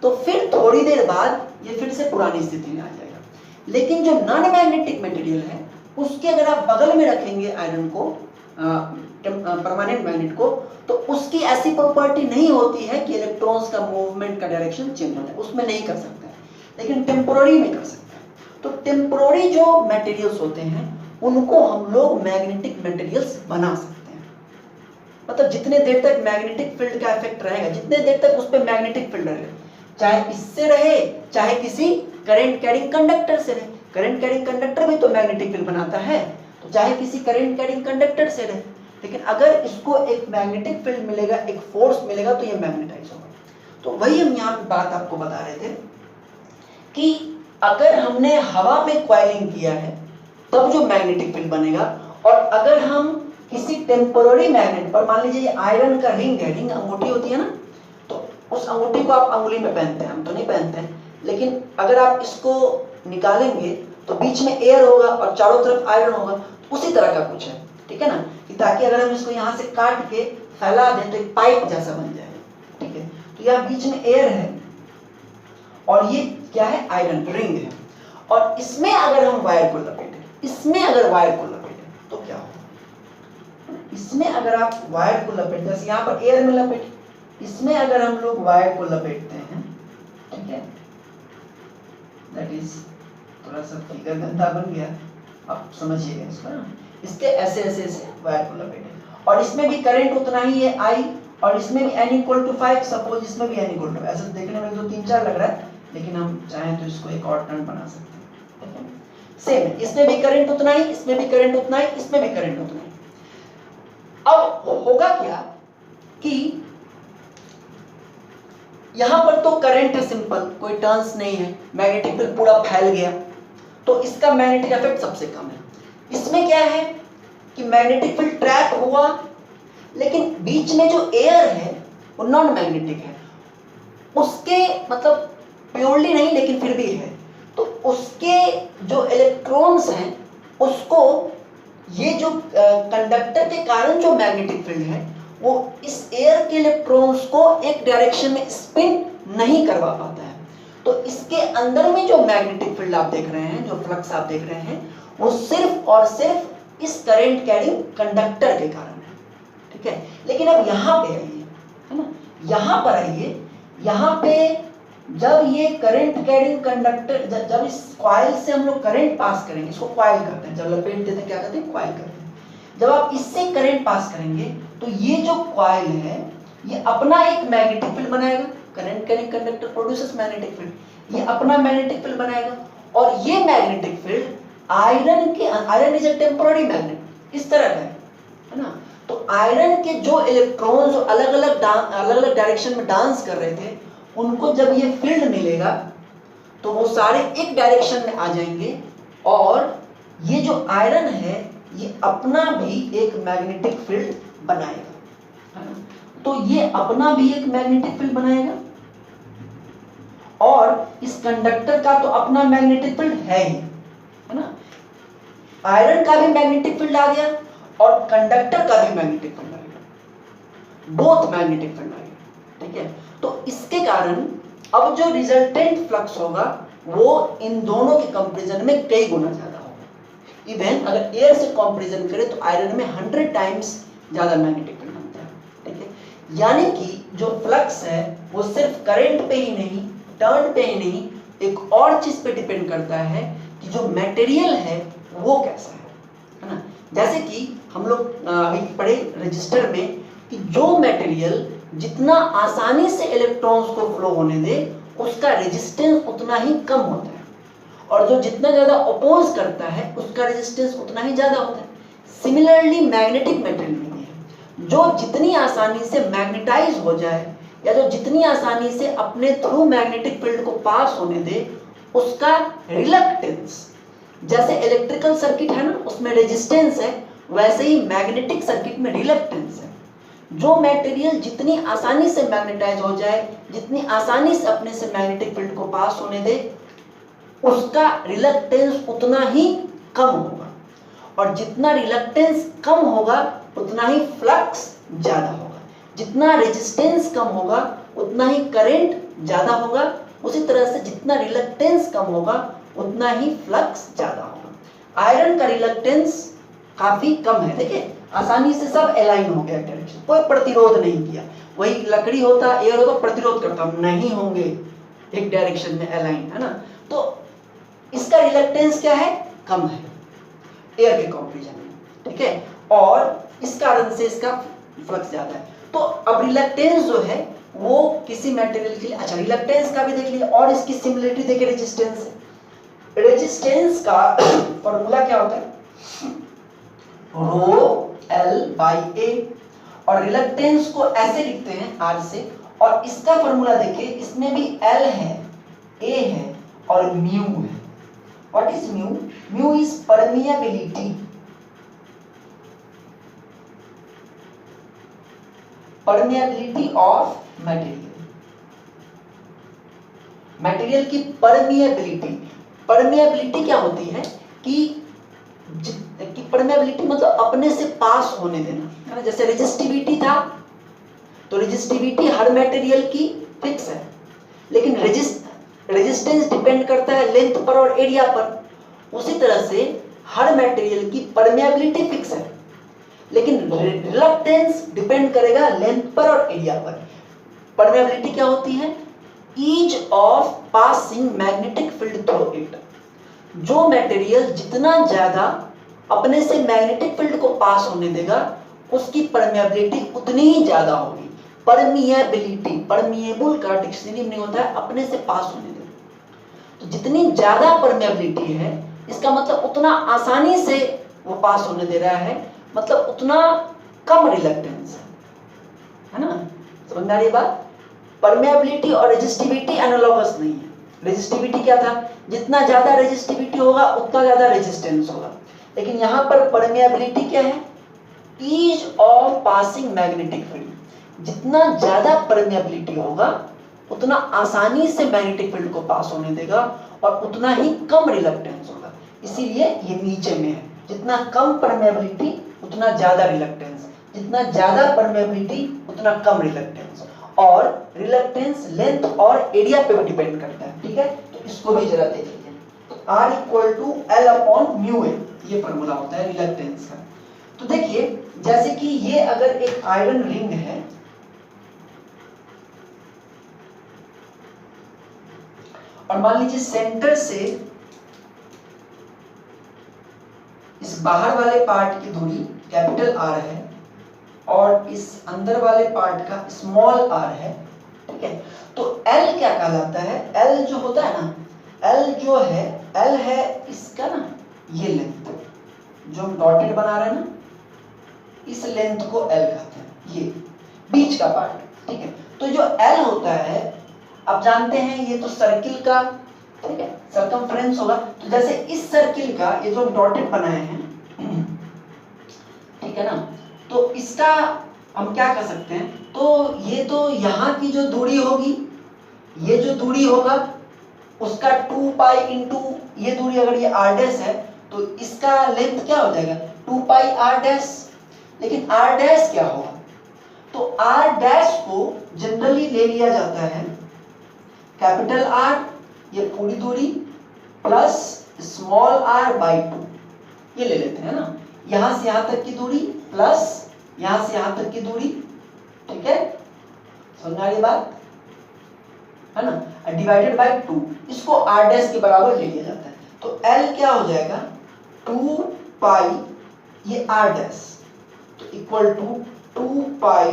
तो फिर थोड़ी देर बाद ये फिर से पुरानी स्थिति में आ जाएगा। लेकिन जो नॉन मैग्नेटिक मटेरियल है उसके अगर आप बगल में रखेंगे आयरन को, परमानेंट मैग्नेट को, तो उसकी ऐसी प्रॉपर्टी नहीं होती है कि इलेक्ट्रॉन्स का मूवमेंट का डायरेक्शन चेंज हो जाए, उसमें नहीं कर सकता है, लेकिन टेम्पोररी में कर सकता है। तो टेम्पोररी जो मटेरियल्स होते हैं उनको हम लोग मैग्नेटिक मटेरियल्स बना सकते हैं। मतलब जितने देर तक मैग्नेटिक फील्ड का इफेक्ट रहेगा, जितने देर तक उस पर मैग्नेटिक फील्ड रहेगा, चाहे इससे रहे चाहे किसी करंट कैरिंग कंडक्टर से रहे, करंट कैरिंग कंडक्टर भी तो मैग्नेटिक फील्ड बनाता है, तो चाहे किसी करंट कैरिंग कंडक्टर से रहे, लेकिन अगर इसको एक मैग्नेटिक फील्ड मिलेगा, एक फोर्स मिलेगा, तो ये मैग्नेटाइज होगा। तो वही हम यहाँ पे बात आपको बता रहे थे कि अगर हमने हवा में कॉइलिंग किया है तब जो मैग्नेटिक फील्ड बनेगा, और अगर हम किसी टेम्पोररी मैग्नेट पर, मान लीजिए ये आयरन का रिंग है, रिंग अंगूठी होती है ना, तो उस अंगूठी को आप अंगुली में पहनते हैं, हम तो नहीं पहनते हैं, लेकिन अगर आप इसको निकालेंगे तो बीच में एयर होगा और चारों तरफ आयरन होगा, तो उसी तरह का कुछ है। ठीक है ना, कि ताकि अगर हम इसको यहाँ से काट के फैला दें तो एक पाइप जैसा बन जाएगा। ठीक है, तो यहाँ बीच में एयर है और ये क्या है, आयरन रिंग है, और इसमें अगर हम वायर को लपेटें, इसमें अगर वायर को लपेटें तो क्या होगा, इसमें अगर आप वायर को लपेटें, जैसे यहाँ पर एयर में लपेटें, इसमें अगर हम लोग वायर को लपेटते हैं, ठीक है, दैट इज थोड़ा सा फिगर गंदा बन गया, आप समझिएगा इसको ना, इसके ऐसे ऐसे ऐसे वायर को लपेटें, और इसमें भी करंट उतना ही है I, और इसमें भी n इक्वल टू 5, सपोज इसमें भी n इक्वल टू, ऐसे देखने में 2 3 4 लग रहा है, लेकिन हम चाहें तो इसको एक और टर्न बना सकते हैं। ठीक है, सेम है, इसमें भी करंट उतना ही, इसमें भी करंट उतना ही, इसमें भी करंट उतना ही। अब होगा क्या कि यहां पर तो करंट है सिंपल, कोई टर्न्स नहीं है, मैग्नेटिक फील्ड पूरा फैल गया, तो इसका मैग्नेटिक इफेक्ट सबसे कम है। इसमें क्या है कि मैग्नेटिक फील्ड ट्रैप हुआ, लेकिन बीच में जो एयर है वो नॉन मैग्नेटिक है, उसके मतलब प्योरली नहीं लेकिन फिर भी है, तो उसके जो इलेक्ट्रॉन्स हैं उसको ये जो कंडक्टर के कारण जो मैग्नेटिक फील्ड है वो इस एयर के इलेक्ट्रॉन्स को एक डायरेक्शन में स्पिन नहीं करवा पाता है। तो इसके अंदर में जो मैग्नेटिक फील्ड आप देख रहे हैं, जो फ्लक्स आप देख रहे हैं, वो सिर्फ और सिर्फ इस करंट कैरिंग कंडक्टर के कारण है। ठीक है, लेकिन अब यहाँ पे आइए, है ना, यहाँ पर आइए, यहाँ पे जब ये करंट कैरिंग कंडक्टर, जब इस कॉइल से हम लोग करंट पास करेंगे, इसको कॉइल करते हैं, जब लपेट देते हैं क्या करते हैं, कॉइल करते हैं। जब आप इससे करंट पास करेंगे तो ये जो कॉइल है ये अपना एक मैग्नेटिक फील्ड बनाएगा, current carrying conductor produces magnetic field, ये अपना मैग्नेटिक फील्ड बनाएगा, और ये magnetic field iron is a temporary magnet, इस तरह का है ना। तो आयरन के जो इलेक्ट्रॉन्स अलग अलग डायरेक्शन में डांस कर रहे थे, उनको जब ये फील्ड मिलेगा तो वो सारे एक डायरेक्शन में आ जाएंगे, और ये जो आयरन है ये अपना भी एक मैग्नेटिक फील्ड बनाएगा, तो ये अपना भी एक मैग्नेटिक फील्ड बनाएगा, और इस कंडक्टर का तो अपना मैग्नेटिक फील्ड है ही, है ना। आयरन का भी मैग्नेटिक फील्ड आ गया और कंडक्टर का भी मैग्नेटिक फील्ड आ गया, बोथ मैग्नेटिक फील्ड आ गया। ठीक है, तो इसके कारण अब जो रिजल्टेंट फ्लक्स होगा वो इन दोनों के कंपैरिजन में कई गुना ज्यादा होगा। इवन अगर एयर से कंपैरिजन करें तो आयरन में 100 टाइम्स ज्यादा मैग्नेटिक फील्ड बनता है। ठीक है, यानी कि जो फ्लक्स है वो सिर्फ करंट पे ही नहीं, टर्न पे ही नहीं, एक और चीज पे डिपेंड करता है कि जो मटेरियल है वो कैसा है ना। जैसे कि हम लोग अभी पढ़े रजिस्टर में कि जो मटेरियल जितना आसानी से इलेक्ट्रॉन्स को फ्लो होने दे उसका रेजिस्टेंस उतना ही कम होता है, और जो जितना ज्यादा अपोज करता है उसका रेजिस्टेंस उतना ही ज्यादा होता है। सिमिलरली मैग्नेटिक मटेरियल में भी है, जो जितनी आसानी से मैग्नेटाइज हो जाए या जो जितनी आसानी से अपने थ्रू मैग्नेटिक फील्ड को पास होने दे उसका रिलक्टेंस, जैसे इलेक्ट्रिकल सर्किट है ना उसमें रेजिस्टेंस है, वैसे ही मैग्नेटिक सर्किट में रिलक्टेंस है। जो मटेरियल जितनी आसानी से मैग्नेटाइज हो जाए, जितनी आसानी से अपने से मैग्नेटिक फील्ड को पास होने दे, उसका रिलक्टेंस उतना ही कम होगा, और जितना रिलक्टेंस कम होगा उतना ही फ्लक्स ज्यादा होगा। जितना रेजिस्टेंस कम होगा उतना ही करंट ज्यादा होगा। उसी तरह से जितना रिलक्टेंस कम होगा उतना ही फ्लक्स ज्यादा होगा। आयरन का रिलक्टेंस काफी कम है, देखिए आसानी से सब अलाइन हो गया डायरेक्शन, कोई प्रतिरोध नहीं किया। वही लकड़ी होता, एयर होता, प्रतिरोध करता, नहीं होंगे एक डायरेक्शन में अलाइन, है ना। तो इसका रिलक्टेंस क्या है, कम है एयर के कंपैरिजन में, ठीक है, और इस कारण से इसका फ्लक्स ज्यादा है। तो अब रिलक्टेंस जो है वो किसी मटेरियल के लिए, अच्छा रिलक्टेंस का भी देख लिया, और इसकी सिमिलरिटी देखिए रेजिस्टेंस से। रेजिस्टेंस का फॉर्मूला क्या होता है, रो एल बाई ए, और रिलक्टेंस को ऐसे लिखते हैं आर से, और इसका फॉर्मूला देखिए, इसमें भी एल है, ए है और म्यू है। What is mu, mu is permeability, permeability of material, material की परमिएबिलिटी। परमिएबिलिटी क्या होती है कि परमेबिलिटी मतलब अपने से पास होने देना, है ना। जैसे रेजिस्टिविटी था, तो रेजिस्टिविटी हर मटेरियल की फिक्स है, लेकिन रेजिस्टेंस डिपेंड करता है लेंथ पर और एरिया पर। उसी तरह से हर मटेरियल की परमेबिलिटी फिक्स है, लेकिन रिलक्टेंस डिपेंड करेगा लेंथ पर और एरिया पर। परमेबिलिटी क्या होती है, ease of passing magnetic field through it. जो मटेरियल जितना ज्यादा अपने से मैग्नेटिक फील्ड को पास होने देगा उसकी परमेबिलिटी उतनी ही ज्यादा होगी। परमिएबिलिटी, परमिएबल का डिक्शनरी में होता है अपने से पास होने देगा, तो जितनी ज्यादा परमेबिलिटी है इसका मतलब उतना आसानी से वो पास होने दे रहा है, मतलब उतना कम रिलक्टेंस है ना। समझ में आ रही बात। परमेबिलिटी और रेजिस्टिविटी एनालॉगस नहीं है। रेजिस्टिविटी क्या था, जितना ज्यादा रेजिस्टिविटी होगा उतना ज्यादा रेजिस्टेंस होगा, लेकिन यहां पर परमेबिलिटी क्या है, ease of passing magnetic field. जितना ज्यादा परमेबिलिटी होगा उतना आसानी से मैग्नेटिक फील्ड को पास होने देगा और उतना ही कम रिलक्टेंस होगा, इसीलिए ये नीचे में है। जितना कम परमेबिलिटी उतना ज्यादा रिलक्टेंस, जितना ज्यादा परमेबिलिटी उतना कम रिलक्टेंस, और रिलक्टेंस लेंथ और एरिया पे भी डिपेंड करता है, ठीक है। तो इसको भी जरा देख लीजिए, R equal to L upon mu A, ये फॉर्मूला होता है रिलक्टेंस का। तो देखिए जैसे कि ये अगर एक आयरन रिंग है, और मान लीजिए सेंटर से इस बाहर वाले पार्ट की दूरी कैपिटल R है और इस अंदर वाले पार्ट का स्मॉल r है, ठीक है। तो L क्या कहलाता है, L जो होता है ना, L जो है, L है इसका ना ये लेंथ जो हम डॉटेड बना रहे हैं ना, इस लेंथ को L कहते हैं, ये बीच का पार्ट, ठीक है। तो जो L होता है, आप जानते हैं ये तो सर्किल का, ठीक है, सर्कमफ्रेंस होगा। तो जैसे इस सर्किल का ये जो डॉटेड बनाए हैं, ठीक है ना, तो इसका हम क्या कर सकते हैं, तो ये तो यहाँ की जो दूरी होगी, ये जो दूरी होगा उसका 2 पाई इंटू ये दूरी, अगर ये r डैश है तो इसका लेंथ क्या हो जाएगा 2 पाई r डैश। लेकिन r डैश क्या होगा, तो r डैश को जनरली ले लिया जाता है कैपिटल R, ये पूरी दूरी प्लस स्मॉल r बाई 2, ये ले लेते हैं ना। यहां से यहां तक की दूरी प्लस यहां से यहां तक की दूरी, ठीक है, समझ आ रही बात है ना, डिवाइडेड बाय 2, इसको r डैश के बराबर ले लिया जाता है। तो L क्या हो जाएगा 2 पाई ये r डैश, तो equal to 2 pi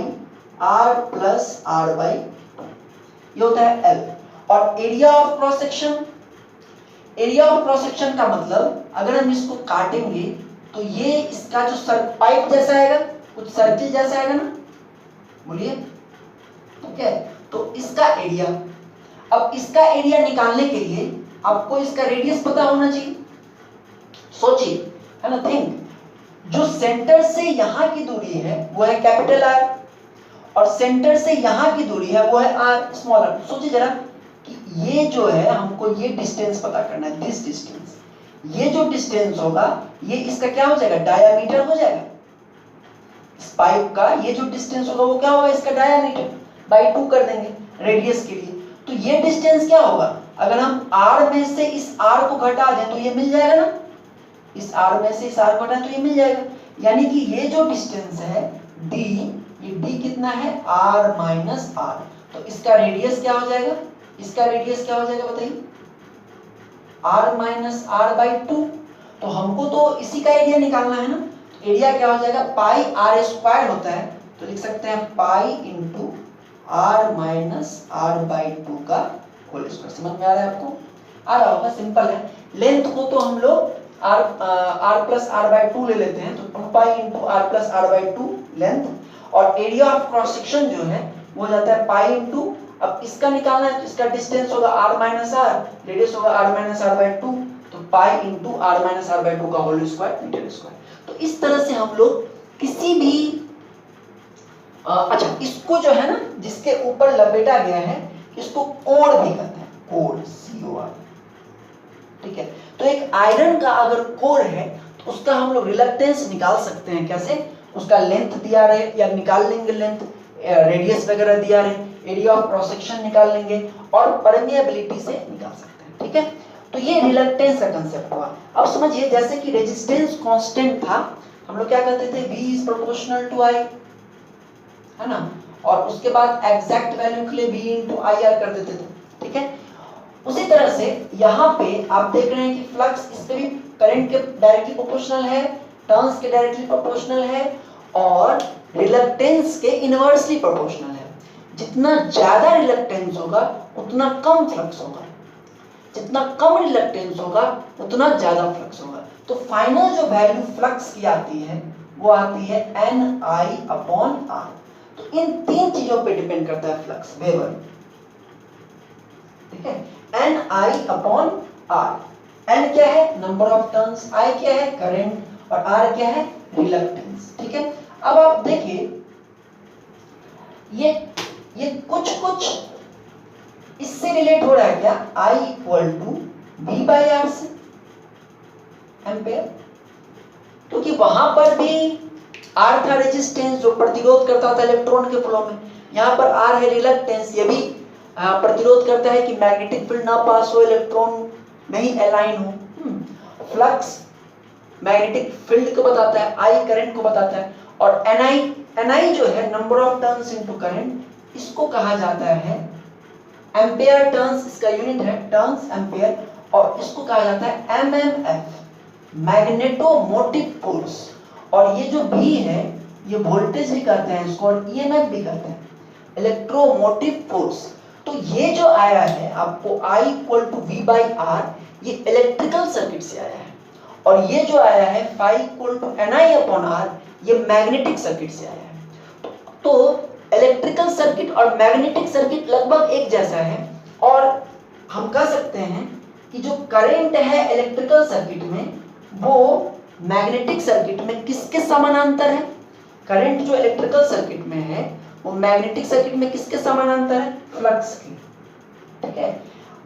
r plus r by 2, ये होता है L। और area of cross section, area of cross section का मतलब अगर हम इसको काटेंगे तो ये इसका जो पाइप जैसा आएगा, कुछ सर्किल जैसा आएगा ना, बोलिए, ठीक है। तो इसका एरिया, अब इसका एरिया निकालने के लिए आपको इसका रेडियस पता होना चाहिए। सोचिए, है ना, थिंक, जो सेंटर से यहां की दूरी है वो है कैपिटल R, और सेंटर से यहां की दूरी है वो है r स्मॉल r। सोचिए जरा कि ये जो है हमको ये डिस्टेंस पता करना है, दिस डिस्टेंस। ये जो डिस्टेंस होगा ये इसका क्या हो जाएगा, डायामीटर हो जाएगा। इस पाइप का ये जो डिस्टेंस होगा वो क्या होगा, इसका डायामीटर बाई 2 कर देंगे रेडियस के लिए। तो ये डिस्टेंस क्या होगा, अगर हम r में से इस r को घटा दें तो ये मिल जाएगा ना, इस r में से इस r को घटाएं तो ये मिल जाएगा। यानी कि ये जो डिस्टेंस है d, ये d कितना है, r माइनस r। तो इसका रेडियस क्या हो जाएगा, इसका रेडियस क्या हो जाएगा बताइए, r माइनस r बाई 2। तो हमको तो इसी का एरिया निकालना है ना, तो एरिया क्या हो जाएगा, पाई r स्क्वायर होता है, तो लिख सकते हैं pi into r minus r by 2 का होल स्क्वायर। समझ में आ रहा है आपको, आ रहा होगा, सिंपल है। लेंथ को तो हम लोग r प्लस r बाई 2 ले लेते हैं, तो 2 pi into r plus r by 2 length, और एरिया ऑफ क्रॉस सेक्शन जो है वो हो जाता है पाई इंटू, अब इसका निकालना है तो इसका डिस्टेंस होगा r माइनस r, रेडियस होगा r माइनस r बाई 2, तो pi into r minus r by 2 का होल स्क्वायर मीटर स्क्वायर। तो इस तरह से हम लोग किसी भी अच्छा, इसको जो है ना जिसके ऊपर लपेटा गया है इसको कोर भी कहते हैं, कोर, COR, ठीक है। तो एक आयरन का अगर कोर है तो उसका हम लोग रिलक्टेंस निकाल सकते हैं, कैसे, उसका लेंथ दिया रहे या निकाल लेंगे लेंथ, रेडियस वगैरह दिया रहे, एरिया ऑफ क्रॉस सेक्शन निकाल लेंगे और परमिएबिलिटी से निकाल सकते हैं, ठीक है। तो ये रिलक्टेंस का कांसेप्ट हुआ। अब समझिए जैसे कि रेजिस्टेंस कांस्टेंट था, हम लोग क्या कहते थे, V is proportional to I, है ना, और उसके बाद एग्जैक्ट वैल्यू के लिए V इंटू IR कर देते थे, ठीक है। उसी तरह से यहाँ पे आप देख रहे हैं कि फ्लक्स इस पे भी करंट के डायरेक्टली प्रोपोर्शनल है, टर्न्स के डायरेक्टली प्रोपोर्शनल है, और रिलक्टेंस के इनवर्सली प्रोपोर्शनल है। जितना ज्यादा रिलक्टेंस होगा उतना कम फ्लक्स होगा, जितना कम रिलक्टेंस होगा उतना ज्यादा फ्लक्स होगा। तो फाइनल जो वैल्यू फ्लक्स की आती है वो आती है NI अपॉन R। तो इन तीन चीजों पे डिपेंड करता है फ्लक्स, वेबर, ठीक है। NI अपॉन R, N क्या है, नंबर ऑफ टर्न्स, I क्या है, करंट, और R क्या है, रिलक्टेंस, ठीक है। अब आप देखिए ये कुछ इससे रिलेट हो रहा है क्या, I equal to V by R से, एम्पेयर, क्योंकि वहां पर भी R था रेजिस्टेंस जो प्रतिरोध करता था इलेक्ट्रॉन के फ्लो में, यहाँ पर R है रिलक्टेंस, ये भी प्रतिरोध करता है कि मैग्नेटिक फील्ड ना पास हो, इलेक्ट्रॉन नहीं अलाइन हो। फ्लक्स मैग्नेटिक फील्ड को बताता है, I करंट को बताता है, और NI जो है number of turns into current, इसको कहा जाता है एम्पेयर टर्न्स, इसका यूनिट है टर्न्स एम्पेयर, और इसको कहा जाता है MMF, मैग्नेटोमोटिव फोर्स। और ये जो V है ये वोल्टेज भी कहते हैं इसको, और EMF भी कहते हैं, इलेक्ट्रोमोटिव फोर्स। तो ये जो आया है आपको I equal to V by R, ये इलेक्ट्रिकल सर्किट से आया है, और ये जो आया है phi equal to NI upon R, ये मैग्नेटिक सर्किट से आया है। तो इलेक्ट्रिकल सर्किट और मैग्नेटिक सर्किट लगभग एक जैसा है, और हम कह सकते हैं कि जो करंट है इलेक्ट्रिकल सर्किट में वो मैग्नेटिक सर्किट में किसके समानांतर है, करंट जो इलेक्ट्रिकल सर्किट में है वो मैग्नेटिक सर्किट में किसके समानांतर है, फ्लक्स के, ठीक है।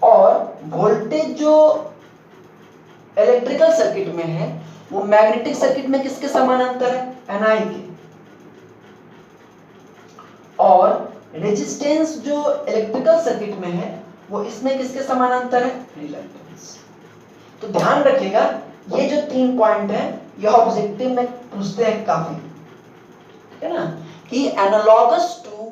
और वोल्टेज जो इलेक्ट्रिकल सर्किट में है वो मैग्नेटिक सर्किट में किसके समानांतर है, NI के। और रेजिस्टेंस जो इलेक्ट्रिकल सर्किट में है वो इसमें किसके समानांतर है, रिलक्टेंस। तो ध्यान रखिएगा ये जो 3 पॉइंट है ये ऑब्जेक्टिव में पूछते हैं काफी, ठीक है ना, कि analogous to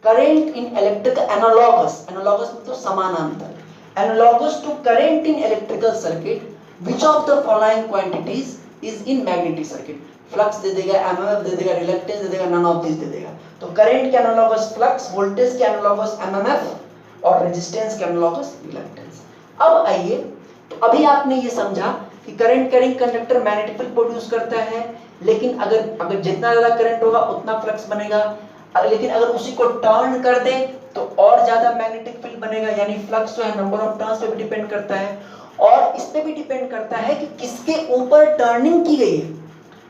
current in electrical, analogous मतलब समानांतर, analogous to current in electrical circuit, which of the following quantities is in magnetic circuit. Flux दे देगा, MMF दे देगा, रिलक्टेंस दे देगा, नन ऑफ दिस दे देगा। तो करंट के एनालॉगस फ्लक्स, वोल्टेज के एनालॉगस MMF, और रेजिस्टेंस के एनालॉगस रिलक्टेंस। अब आइए, तो अभी आपने ये समझा कि current carrying conductor magnetic field produce करता है, लेकिन अगर जितना ज्यादा करंट होगा उतना फ्लक्स बनेगा, लेकिन अगर उसी को टर्न कर दे तो और ज्यादा मैग्नेटिक फील्ड बनेगा। यानी फ्लक्स जो है नंबर ऑफ टर्न्स पे भी डिपेंड करता है, और इस पे भी डिपेंड करता है कि किसके ऊपर टर्निंग की गई है,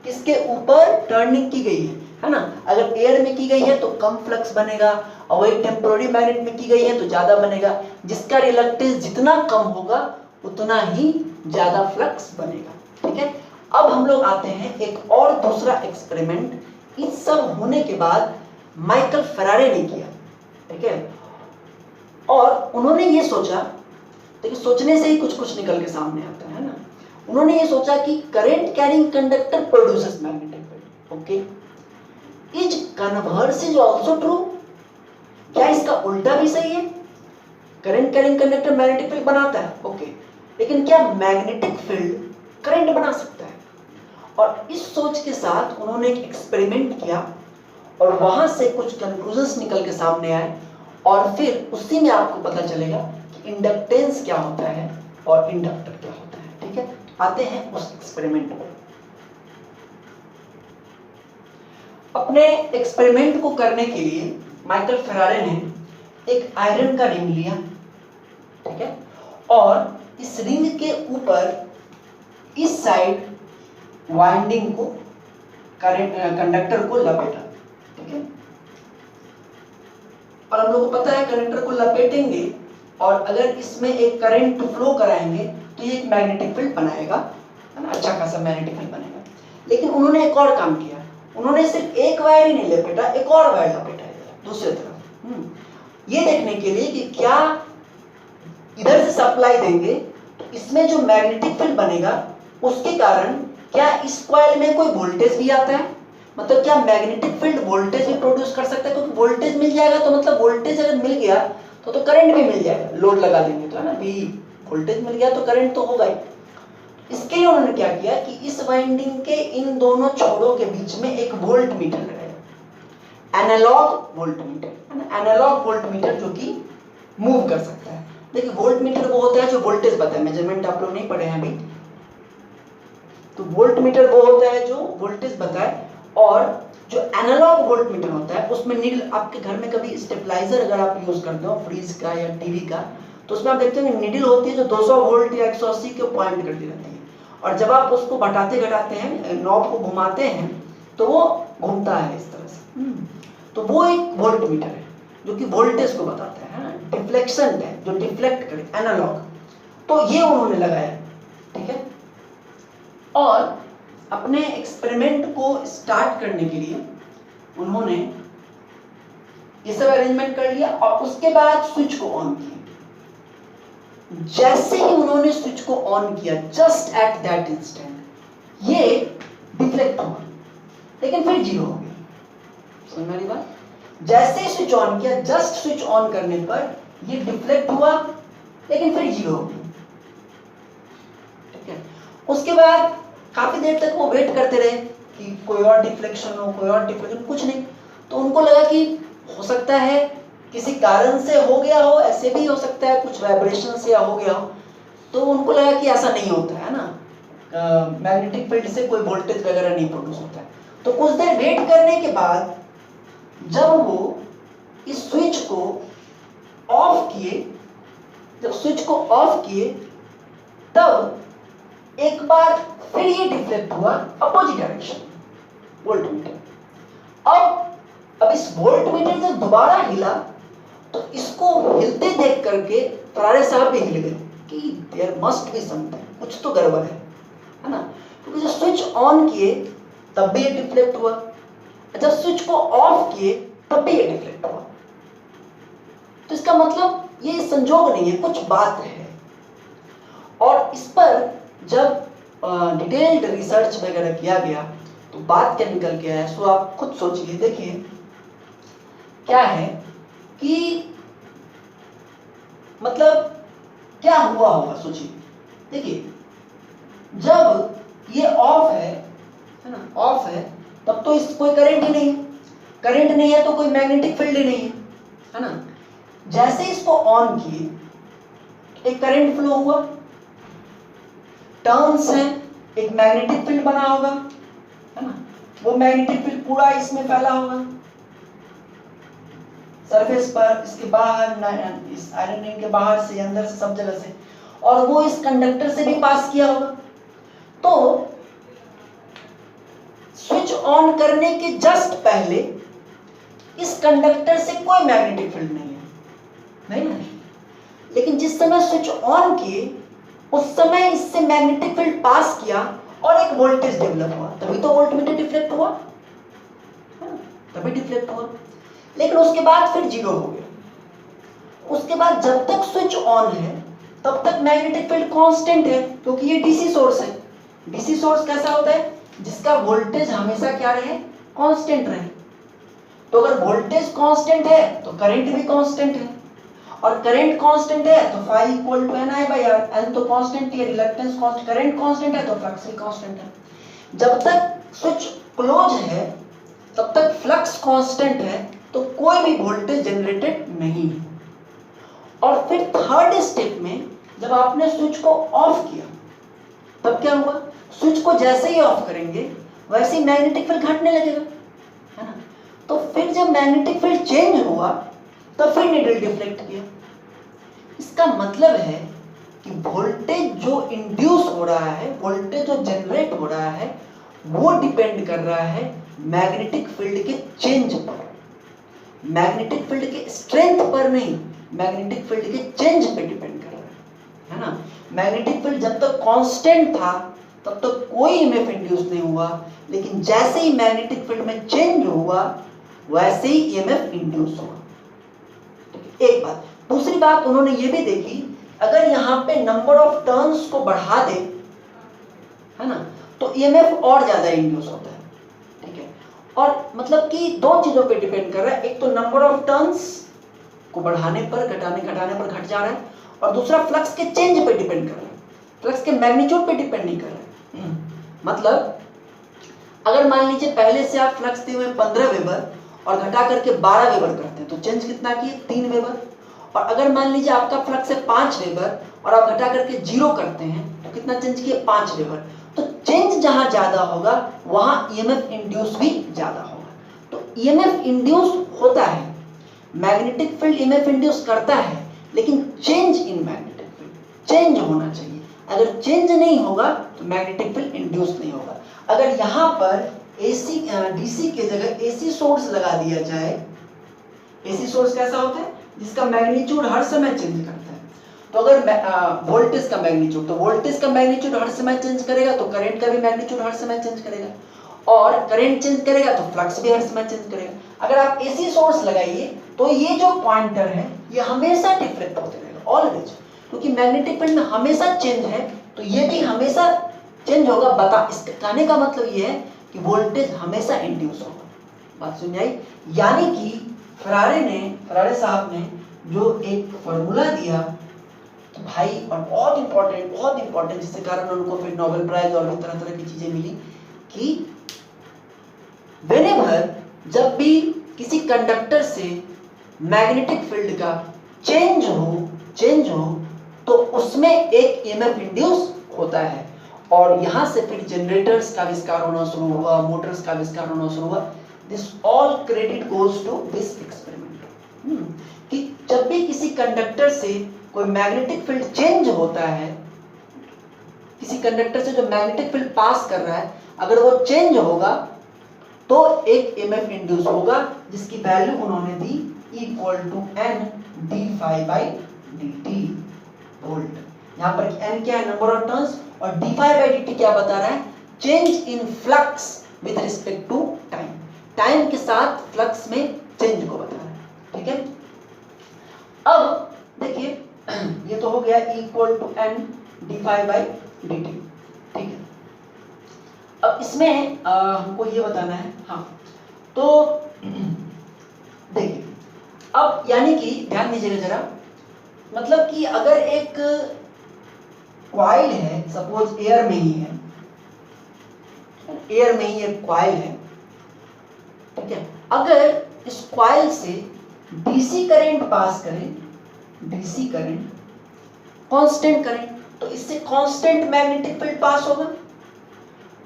किसके ऊपर टर्निंग की गई है ना। अगर एयर में की गई है तो कम फ्लक्स बनेगा, और वो एक टेम्पोररी मैग्नेट में की गई है तो ज्यादा बनेगा, जिसका रिलक्टेंस जितना कम होगा उतना ही ज्यादा फ्लक्स बनेगा। ठीक है, अब हम लोग आते हैं एक और दूसरा एक्सपेरिमेंट। इस सब होने के बाद माइकल फेराडे ने किया। ठीक है, और उन्होंने ये सोचा, देखिए सोचने से ही कुछ कुछ निकल के सामने आता है ना। उन्होंने ये सोचा कि current carrying conductor produces magnetic field. Okay, is converse is also true? क्या इसका उल्टा भी सही है? Current carrying conductor magnetic field बनाता है, ओके, लेकिन क्या मैग्नेटिक फील्ड करंट बना सकता है? और इस सोच के साथ उन्होंने एक एक्सपेरिमेंट किया और वहां से कुछ कंक्लूजन्स निकल के सामने आए, और फिर उसी में आपको पता चलेगा कि इंडक्टेंस क्या होता है और इंडक्टर क्या होता है। ठीक है, आते हैं उस एक्सपेरिमेंट पर। अपने एक्सपेरिमेंट को करने के लिए माइकल फेराडे ने एक आयरन का रिंग लिया। ठीक है, और इस रिंग के ऊपर इस साइड वाइंडिंग को कंडक्टर को लपेटा। ठीक है, और हम लोग को पता है कंडक्टर को लपेटेंगे और अगर इसमें एक करंट फ्लो कराएंगे तो ये एक मैग्नेटिक फील्ड बनाएगा, है ना, अच्छा खासा मैग्नेटिक फील्ड बनेगा। लेकिन उन्होंने एक और काम किया, उन्होंने सिर्फ एक वायर ही नहीं लपेटा, एक और वायर लपेटा दूसरी तरफ, ये देखने के लिए कि क्या इधर से सप्लाई देंगे तो इसमें जो मैग्नेटिक फील्ड बनेगा उसके कारण क्या इस कॉइल में कोई वोल्टेज भी आता है, मतलब क्या मैग्नेटिक फील्ड वोल्टेज भी प्रोड्यूस कर सकता है, क्योंकि वोल्टेज मिल जाएगा तो मतलब वोल्टेज अगर मिल गया तो करंट भी मिल जाएगा, लोड लगा देंगे तो, है ना, भी वोल्टेज मिल गया तो करंट तो होगा ही। इसके लिए उन्होंने क्या किया कि इस वाइंडिंग के इन दोनों छोरों के बीच में एक वोल्ट मीटर लगाया, एनालॉग वोल्ट मीटर, है ना, एनालॉग वोल्ट मीटर जो कि मूव कर सकता है। देखिए वोल्ट मीटर वो होता है जो वोल्टेज बताए, मेजरमेंट आप लोग नहीं पढ़े हैं अभी, तो वोल्ट मीटर वो होता है जो वोल्टेज बताए, और जो एनालॉग वोल्ट मीटर होता है उसमें नीडल, आपके घर में कभी स्टेबलाइजर अगर आप यूज करते हो फ्रिज का या टीवी का, तो उसमें आप देखते हो नीडल होती है जो 200 वोल्ट या 180 के पॉइंट करती रहती है, और जब आप उसको घटाते घटाते हैं, नॉब को घुमाते हैं तो वो घूमता है इस तरह से। तो वो एक वोल्ट मीटर है जो कि वोल्टेज को बताता है ना, डिफ्लेक्शन है जो डिफ्लेक्ट करे, एनालॉग। तो ये उन्होंने लगाया। ठीक है, और अपने एक्सपेरिमेंट को स्टार्ट करने के लिए उन्होंने ये सब अरेंजमेंट कर लिया और उसके बाद स्विच को ऑन किया। जैसे ही उन्होंने स्विच को ऑन किया, जस्ट एट दैट इंस्टेंट ये डिफ्लेक्ट हुआ, लेकिन फिर जीरो हो गया। समझ में आ रही बात? जैसे ही स्विच ऑन किया, जस्ट स्विच ऑन करने पर ये डिफ्लेक्ट हुआ लेकिन फिर जीरो हो गया। ठीक है, उसके बाद काफी देर तक वो वेट करते रहे कि कोई और डिफ्लेक्शन हो, कोई और डिफ्लेक्शन, कुछ नहीं। तो उनको लगा कि हो सकता है किसी कारण से हो गया हो, ऐसे भी हो सकता है कुछ वाइब्रेशन से हो गया हो। तो उनको लगा कि ऐसा नहीं होता है ना, मैग्नेटिक फील्ड से कोई वोल्टेज वगैरह नहीं प्रोड्यूस होता है। तो कुछ देर वेट करने के बाद जब वो इस स्विच को ऑफ किए, जब स्विच को ऑफ किए तब एक बार फिर ये डिफ्लेक्ट हुआ अपोजिट डायरेक्शन, वोल्ट मीटर। अब इस वोल्ट मीटर जब दोबारा हिला तो इसको हिलते देख करके फराडे साहब भी हिल गए कि देयर मस्ट बी समथिंग, कुछ तो गड़बड़ है ना, क्योंकि जब स्विच ऑन किए तब भी ये डिफ्लेक्ट हुआ, जब स्विच को ऑफ किए तब भी ये डिफ्लेक्ट हुआ। तो इसका मतलब ये संजोग नहीं है, कुछ बात है। और इस पर जब डिटेल्ड रिसर्च वगैरह किया गया तो बात क्या निकल के आया, सो आप खुद सोचिए। देखिए क्या है कि मतलब क्या हुआ होगा, सोचिए। देखिए जब ये ऑफ है ना, ऑफ है, तब तो इस कोई करंट ही नहीं है, करंट नहीं है तो कोई मैग्नेटिक फील्ड ही नहीं है ना। जैसे इसको ऑन किए एक करंट फ्लो हुआ, टर्न्स हैं, एक मैग्नेटिक फील्ड बना होगा, है ना, वो मैग्नेटिक फील्ड पूरा इसमें फैला होगा सरफेस पर, इसके बाहर, इस आयरन रिंग के बाहर से, अंदर से, सब जगह से, और वो इस कंडक्टर से भी पास किया होगा। तो स्विच ऑन करने के जस्ट पहले इस कंडक्टर से कोई मैग्नेटिक फील्ड नहीं है, नहीं ना। लेकिन जिस समय स्विच ऑन किए उस समय इससे मैग्नेटिक फील्ड पास किया और एक वोल्टेज डेवलप हुआ, तभी तो वोल्टमीटर डिफ्लेक्ट हुआ, तभी डिफ्लेक्ट हुआ। लेकिन उसके बाद फिर जीरो हो गया। उसके बाद जब तक स्विच ऑन है तब तक मैग्नेटिक फील्ड कांस्टेंट है, क्योंकि ये डीसी सोर्स है। डीसी सोर्स कैसा होता है? जिसका वोल्टेज हमेशा क्या रहे? कांस्टेंट रहे। तो अगर वोल्टेज कांस्टेंट है तो करंट भी कांस्टेंट है, और करंट कांस्टेंट है तो phi equal to NI/R। N तो कांस्टेंट है, रिलक्टेंस कांस्टेंट, करंट कांस्टेंट है तो फ्लक्स भी कांस्टेंट है। जब तक स्विच क्लोज है तब तक फ्लक्स कांस्टेंट है, तो कोई भी वोल्टेज जनरेटेड नहीं है। और फिर थर्ड स्टेप में जब आपने स्विच को ऑफ किया तब क्या हुआ? स्विच को जैसे ही ऑफ करेंगे वैसे ही मैग्नेटिक फील्ड घटने लगेगा, है ना। तो फिर जब मैग्नेटिक फील्ड चेंज हुआ तो फिर नीडल डिफ्लेक्ट किया। इसका मतलब है कि वोल्टेज जो इंड्यूस हो रहा है, वोल्टेज जो जनरेट हो रहा है, वो डिपेंड कर रहा है मैग्नेटिक फील्ड के चेंज पर, मैग्नेटिक फील्ड के स्ट्रेंथ पर नहीं, मैग्नेटिक फील्ड के चेंज पे डिपेंड कर रहा है ना। मैग्नेटिक फील्ड जब तक कांस्टेंट था तब तक कोई ईएमएफ इंड्यूस नहीं हुआ, लेकिन जैसे ही मैग्नेटिक फील्ड में चेंज हुआ वैसे ही ईएमएफ इंड्यूस हुआ। एक बात। दूसरी बात उन्होंने ये भी देखी, अगर यहाँ पे नंबर ऑफ टर्न्स को बढ़ा दे, है ना, तो ईएमएफ और ज्यादा इंड्यूस होता है, ठीक है। और मतलब कि दो चीजों पे डिपेंड कर रहा है, एक तो नंबर ऑफ टर्न्स को बढ़ाने पर, घटाने पर घट जा रहा है, और दूसरा फ्लक्स के चेंज पे डिपेंड कर रहा है, फ्लक्स के मैग्नीट्यूड पे डिपेंड नहीं कर रहा है। मतलब अगर मान लीजिए पहले से आप फ्लक्स दिए हुए 15 वेबर और घटा करके 12 वेबर करते हैं तो चेंज कितना किए? 3 वेबर। और अगर मान लीजिए आपका फ्लक्स है 5 वेबर और आप घटा करके 0 करते हैं तो कितना चेंज किए? 5 वेबर। तो चेंज जहां ज्यादा होगा वहां ईएमएफ इंड्यूस भी ज्यादा होगा। तो ईएमएफ इंड्यूस होता है, मैग्नेटिक फील्ड ईएमएफ इंड्यूस करता है, लेकिन change in magnetic field change होना चाहिए। अगर चेंज नहीं होगा तो मैग्नेटिक फील्ड इंड्यूस नहीं होगा। अगर यहाँ पर एसी डीसी के जगह एसी सोर्स लगा दिया जाए, एसी सोर्स कैसा होता है? जिसका मैग्नीट्यूड हर समय चेंज करता है। तो अगर वोल्टेज का मैग्नीट्यूड, तो वोल्टेज का मैग्नीट्यूड हर समय चेंज करेगा, तो करंट का भी मैग्नीट्यूड हर समय चेंज करेगा, और करंट चेंज करेगा तो फ्लक्स भी हर समय चेंज करेगा। अगर आप एसी सोर्स लगाइए तो ये जो पॉइंटर है ये हमेशा डिफ्लेक्ट होते रहेगा ऑलवेज, क्योंकि मैग्नेटिक फील्ड में हमेशा चेंज है, तो ये भी हमेशा चेंज होगा। इसके कहने का मतलब ये है कि वोल्टेज हमेशा इंड्यूस होगा। बात सुन आई? यानी कि फरारे साहब ने जो एक फॉर्मूला दिया तो भाई, और बहुत इंपॉर्टेंट जिसके कारण उनको फिर नोबेल प्राइज और भी तरह तरह की चीजें मिली, कि व्हेनेवर जब भी किसी कंडक्टर से मैग्नेटिक फील्ड का चेंज हो तो उसमें एक ईएमएफ इंड्यूस होता है, और यहां से फिर जनरेटर्स का आविष्कार होना शुरू हुआ, मोटर्स का आविष्कार होना शुरू हुआ। This all credit goes to this experiment. कि जब भी किसी कंडक्टर से कोई मैग्नेटिक फील्ड चेंज होता है, किसी कंडक्टर से जो मैग्नेटिक फील्ड पास कर रहा है, अगर वो चेंज होगा तो एक ईएमएफ इंड्यूस होगा, जिसकी वैल्यू उन्होंने दी equal to n d∅dt volt. यहाँ पर n क्या है? नंबर ऑफ टर्न्स, और d∅dt क्या बता रहा है? Change in flux with respect to time, time के साथ फ्लक्स में चेंज को बता रहा है, ठीक है। अब देखिए ये तो हो गया इक्वल टू n d∅dt, ठीक है। अब इसमें हमको ये बताना है, हाँ, तो देखिए अब यानी कि ध्यान दीजिएगा जरा, मतलब कि अगर एक कॉइल है, सपोज एयर में ही एक कॉइल है, ठीक है। अगर इस कॉइल से डीसी करंट पास करें, डीसी करंट, कांस्टेंट करंट, तो इससे कांस्टेंट मैग्नेटिक फील्ड पास होगा।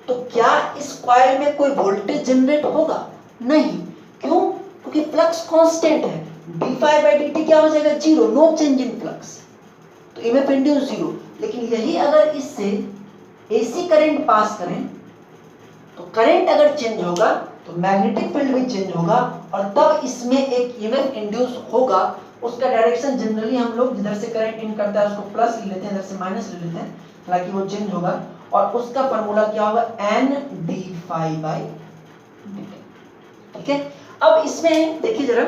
तो क्या इस कॉइल में कोई वोल्टेज जनरेट होगा? नहीं। क्यों? क्योंकि फ्लक्स कांस्टेंट है। d∅dt क्या हो जाएगा? 0, नो चेंज इन फ्लक्स, तो ईएमएफ इंड्यूस 0। लेकिन यही अगर इससे एसी करंट पास करें तो करंट अगर चेंज होगा तो मैग्नेटिक फील्ड भी चेंज होगा और तब इसमें एक ईएमएफ इंड्यूस होगा। उसका डायरेक्शन जनरली हम लोग जिधर से करंट इन करता है उसको प्लस ले लेते हैं, इधर से माइनस ले लेते हैं, हालांकि वो चेंज होगा और उसका फॉर्मूला क्या होगा, n d phi by dt। ठीक है, अब इसमें देखिए जरा,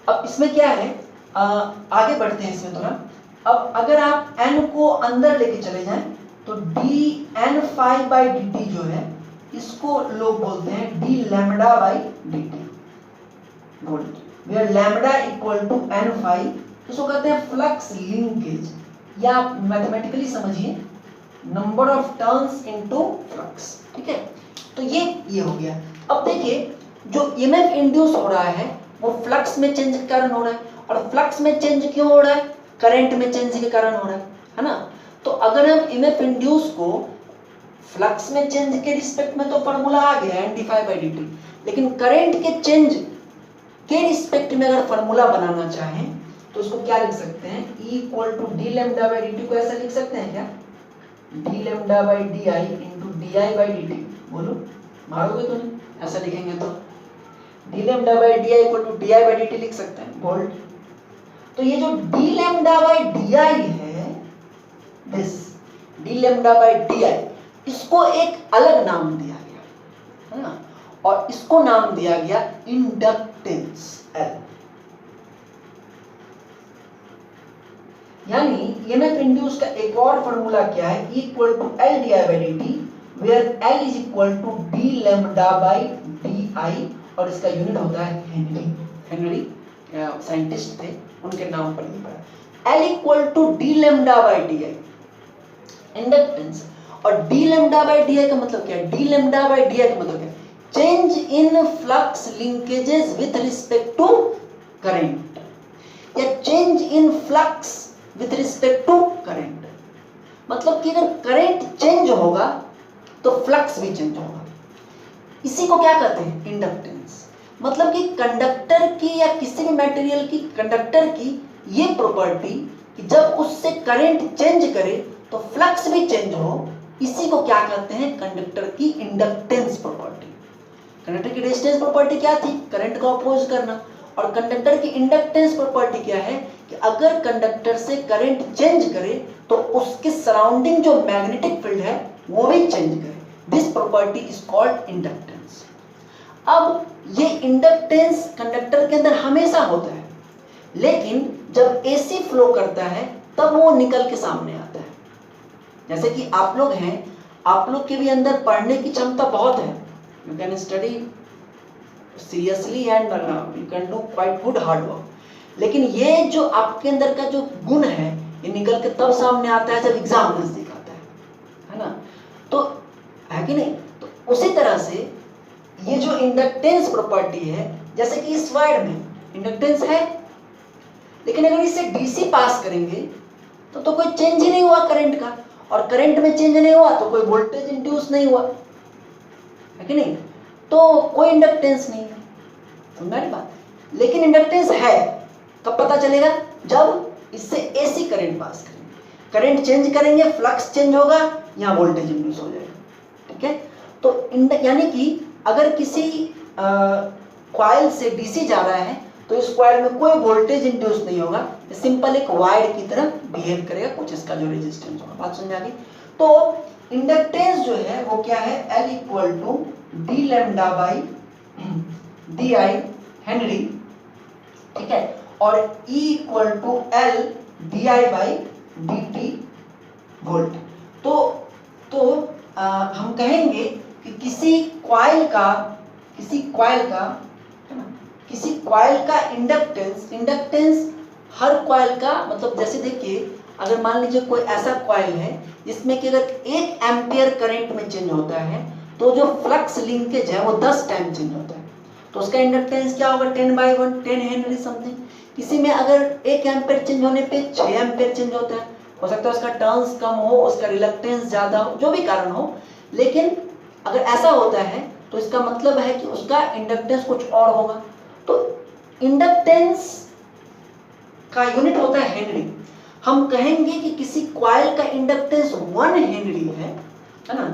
अब इसमें क्या है, आगे बढ़ते हैं इसमें थोड़ा। अब अगर आप n को अंदर लेके चले जाएं तो dn phi बाई dt जो है इसको लोग बोलते हैं d lambda by dt volt, where lambda equal to n phi, इसको कहते हैं फ्लक्स लिंकेज, या मैथमेटिकली समझिए number of turns into flux. ठीक है, तो ये हो गया। अब देखिए जो ईएमएफ इंड्यूस हो रहा है वो फ्लक्स में चेंज के कारण हो रहा है, और फ्लक्स में चेंज क्यों हो रहा है, करंट में चेंज के कारण हो रहा है ना। तो अगर हम ईएमएफ इंड्यूस को फ्लक्स में चेंज के रिस्पेक्ट में तो फॉर्मूला आ गया n d phi by dt, लेकिन करंट के चेंज के रिस्पेक्ट में अगर फॉर्मूला बनाना चाहें तो उसको क्या लिख सकते हैं, E equal to D lambda by dt को ऐसा लिख सकते हैं क्या, D lambda by D I into D I by D T. बोलो मारोगे तो नहीं, ऐसा लिखेंगे तो D lambda by D I equal to D I by D T लिख सकते हैं वोल्ट। तो ये जो D lambda by D I है, this D lambda by D I, इसको एक अलग नाम दिया गया है ना, और इसको नाम दिया गया इंडक्टेंस L। यानी ईएमएफ इंड्यूस का एक और फॉर्मूला क्या है, E equal to L d I by D t, where L is equal to D lambda by D i, और इसका यूनिट होता है हेनरी। हेनरी साइंटिस्ट थे, उनके नाम पर नहीं पड़ा। L equal to D lambda by D I inductance, और D lambda by D I का मतलब क्या है, D lambda by D I का मतलब क्या है, change in flux linkages with respect to current, या change in flux with respect to current. मतलब कि अगर करंट चेंज होगा तो फ्लक्स भी चेंज होगा, इसी को क्या कहते हैं, इंडक्टेंस। मतलब कि कंडक्टर की या किसी भी मटेरियल की, कंडक्टर की ये प्रॉपर्टी कि जब उससे करंट चेंज करे तो फ्लक्स भी चेंज हो, इसी को क्या कहते हैं, कंडक्टर की इंडक्टेंस प्रॉपर्टी। कंडक्टर की रेजिस्टेंस प्रॉपर्टी क्या थी, करंट को अपोज करना, और कंडक्टर की इंडक्टेंस प्रॉपर्टी क्या है कि अगर कंडक्टर से करंट चेंज करे तो उसके सराउंडिंग जो मैग्नेटिक फील्ड है वो भी चेंज करे। This property is called inductance. अब ये इंडक्टेंस कंडक्टर के अंदर हमेशा होता है, लेकिन जब एसी फ्लो करता है तब वो निकल के सामने आता है। जैसे कि आप लोग हैं, आप लोग के भी अंदर पढ़ने की क्षमता बहुत है, you can study seriously and you can do quite good hard work, लेकिन ये जो आपके अंदर का जो गुण है ये निकल के तब सामने आता है जब एग्जाम नजदीक आता है ना। तो है कि नहीं, तो उसी तरह से ये जो इंडक्टेंस प्रॉपर्टी है, जैसे कि इस वायर में इंडक्टेंस है, लेकिन अगर इसे डीसी पास करेंगे तो कोई चेंज ही नहीं हुआ करंट का, और करंट में चेंज नहीं हुआ तो कोई वोल्टेज इंड्यूस नहीं हुआ, है कि नहीं, तो कोई इंडक्टेंस नहीं है। समझ रही बात। लेकिन इंडक्टेंस है कब पता चलेगा, जब इससे एसी करंट पास करेंगे, करंट चेंज करेंगे, फ्लक्स चेंज होगा, यहाँ वोल्टेज इंड्यूस हो जाएगा। ठीक है, तो यानी कि अगर किसी कॉइल से डीसी जा रहा है तो इस कॉइल में कोई वोल्टेज इंड्यूस नहीं होगा, सिंपल एक वायर की तरह बिहेव करेगा, कुछ इसका जो रेजिस्टेंस होगा। बात समझ आ गई। तो इंडक्टेंस जो है वो क्या है, L equal to D lambda by D i henry, ठीक है, और E equal to L d I by D t volt. तो हम कहेंगे कि किसी कॉइल का इंडक्टेंस हर कॉइल का, मतलब जैसे देखिए अगर मान लीजिए कोई ऐसा कॉइल है जिसमें कि अगर 1 एम्पियर करंट में चेंज होता है तो जो फ्लक्स लिंकेज है वो 10 टाइम चेंज होता है, तो उसका इंडक्टेंस क्या होगा, 10/1, 10 हेनरी समथिंग। किसी में अगर 1 एम्पियर चेंज होने पे 6 एम्पियर चेंज होता है, हो सकता है उसका टर्न्स कम हो, उसका रिलक्टेंस ज़्यादा हो, जो भी कारण हो, लेकिन अगर ऐसा होता है तो इसका मतलब है कि उसका इंडक्टेंस कुछ और होगा। तो इंडक्टेंस का यूनिट होता है हेनरी। हम कहेंगे कि किसी कॉइल का इंडक्टेंस 1 हेनरी है ना,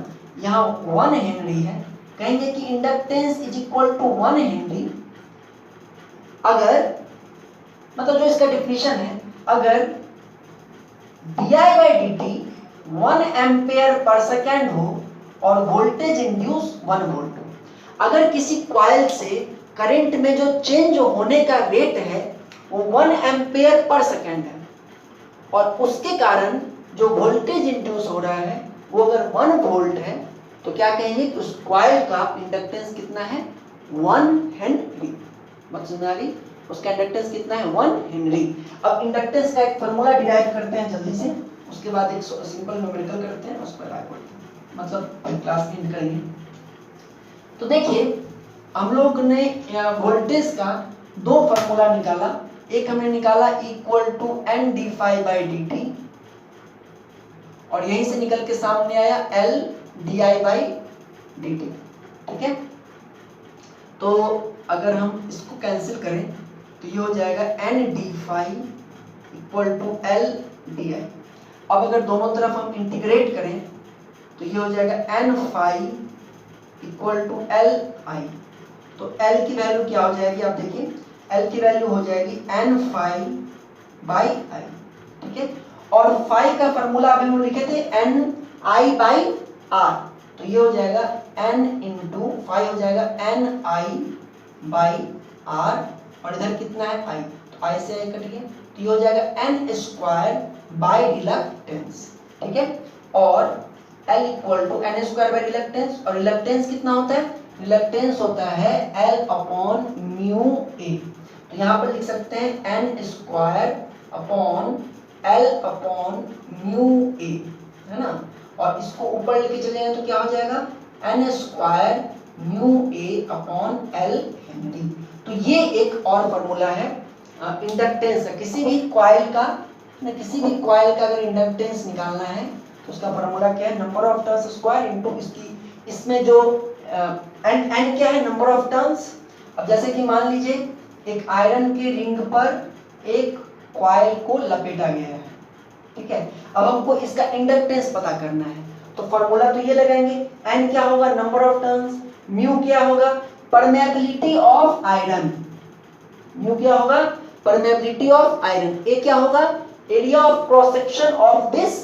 यहाँ 1 हेनरी है, कहेंगे कि inductance is equal to 1 henry अगर, मतलब जो इसका डेफिनेशन है, अगर di/dt 1 एम्पेयर पर सेकेंड हो और वोल्टेज इंड्यूस 1 वोल्ट हो। अगर किसी कॉइल से करंट में जो चेंज होने का रेट है वो 1 एम्पेयर पर सेकेंड है और उसके कारण जो वोल्टेज इंड्यूस हो रहा है वो अगर 1 वोल्ट है, तो क्या कहेंगे कि उस कॉइल का इंडक्टेंस कितना है, 1 हेनरी। बात समझ आ गई? उसका इंडक्टेंस कितना है, 1 हेनरी। अब इंडक्टेंस का एक फार्मूला डिराइव करते हैं जल्दी से, उसके बाद एक सिंपल न्यूमेरिकल करते हैं, उस पर आगे बढ़ते हैं, मतलब क्लास एंड करेंगे। तो देखिए हम लोग ने वोल्टेज का दो फार्मूला निकाला। एक हमने निकाला इक्वल टू n d∅dt और यहीं से निकल के सामने आया L di/dt। ठीक है, तो अगर हम इसको कैंसिल करें तो ये हो जाएगा n d∅ equal to L di। अब अगर दोनों तरफ हम इंटीग्रेट करें तो ये हो जाएगा n phi equal to L i। तो L की वैल्यू क्या हो जाएगी, आप देखिए L की वैल्यू हो जाएगी n phi बाई i। ठीक है, और phi का फॉर्मूला अभी हम लिखे थे n i बाई r, तो ये हो जाएगा n इंटू phi हो जाएगा n i बाई r और इधर कितना है i, तो i से i कट गया, तो ये हो जाएगा n स्क्वायर बाई रिलक्टेंस। ठीक है, और L equal to n square by reluctance, और रिलक्टेंस कितना होता है, रिलक्टेंस होता है L अपॉन म्यू a। तो यहाँ पर लिख सकते हैं n square upon L upon mu a, है ना, और इसको ऊपर लेके चले जाए तो क्या हो जाएगा n square mu a upon L Henry. तो ये एक और फॉर्मूला है इंडक्टेंस का। किसी भी कॉइल का अगर इंडक्टेंस निकालना है तो उसका फॉर्मूला क्या है, number of turns square into इसकी, इसमें जो n क्या है, नंबर ऑफ टर्न्स। अब जैसे कि मान लीजिए एक आयरन के रिंग पर एक कॉइल को लपेटा गया है। ठीक है, अब हमको इसका इंडक्टेंस पता करना है, तो फॉर्मूला तो ये लगाएंगे, n क्या होगा, नंबर ऑफ टर्न्स, म्यू क्या होगा, परमेबिलिटी ऑफ आयरन, म्यू क्या होगा, परमेबिलिटी ऑफ आयरन, ए क्या होगा, area of cross section of this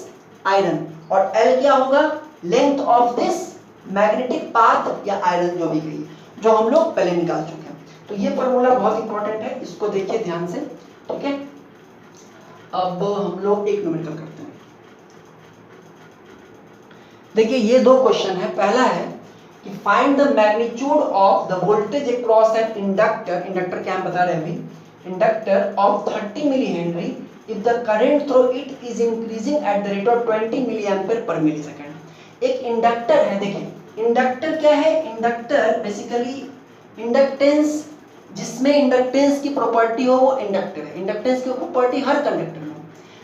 iron, और एल क्या होगा, length of this magnetic path या आयरन जो भी कही, जो हम लोग पहले निकाल चुके हैं। तो ये फॉर्मूला बहुत इंपॉर्टेंट है, इसको देखिए ध्यान से। ठीक है, अब हम लोग एक न्यूमेरिकल करते हैं। देखिए ये दो क्वेश्चन है। पहला है कि find the magnitude of the voltage across an inductor, inductor क्या हम बता रहे हैं अभी, inductor of 30 milli henry if the current through it is increasing at the rate of 20 milli ampere per milli second. एक इंडक्टर है, देखिए inductor क्या है, इंडक्टर बेसिकली इंडक्टेंस, जिसमें इंडक्टेंस की प्रॉपर्टी हो वो इंडक्टर है। इंडक्टेंस की प्रॉपर्टी हर कंडक्टर में,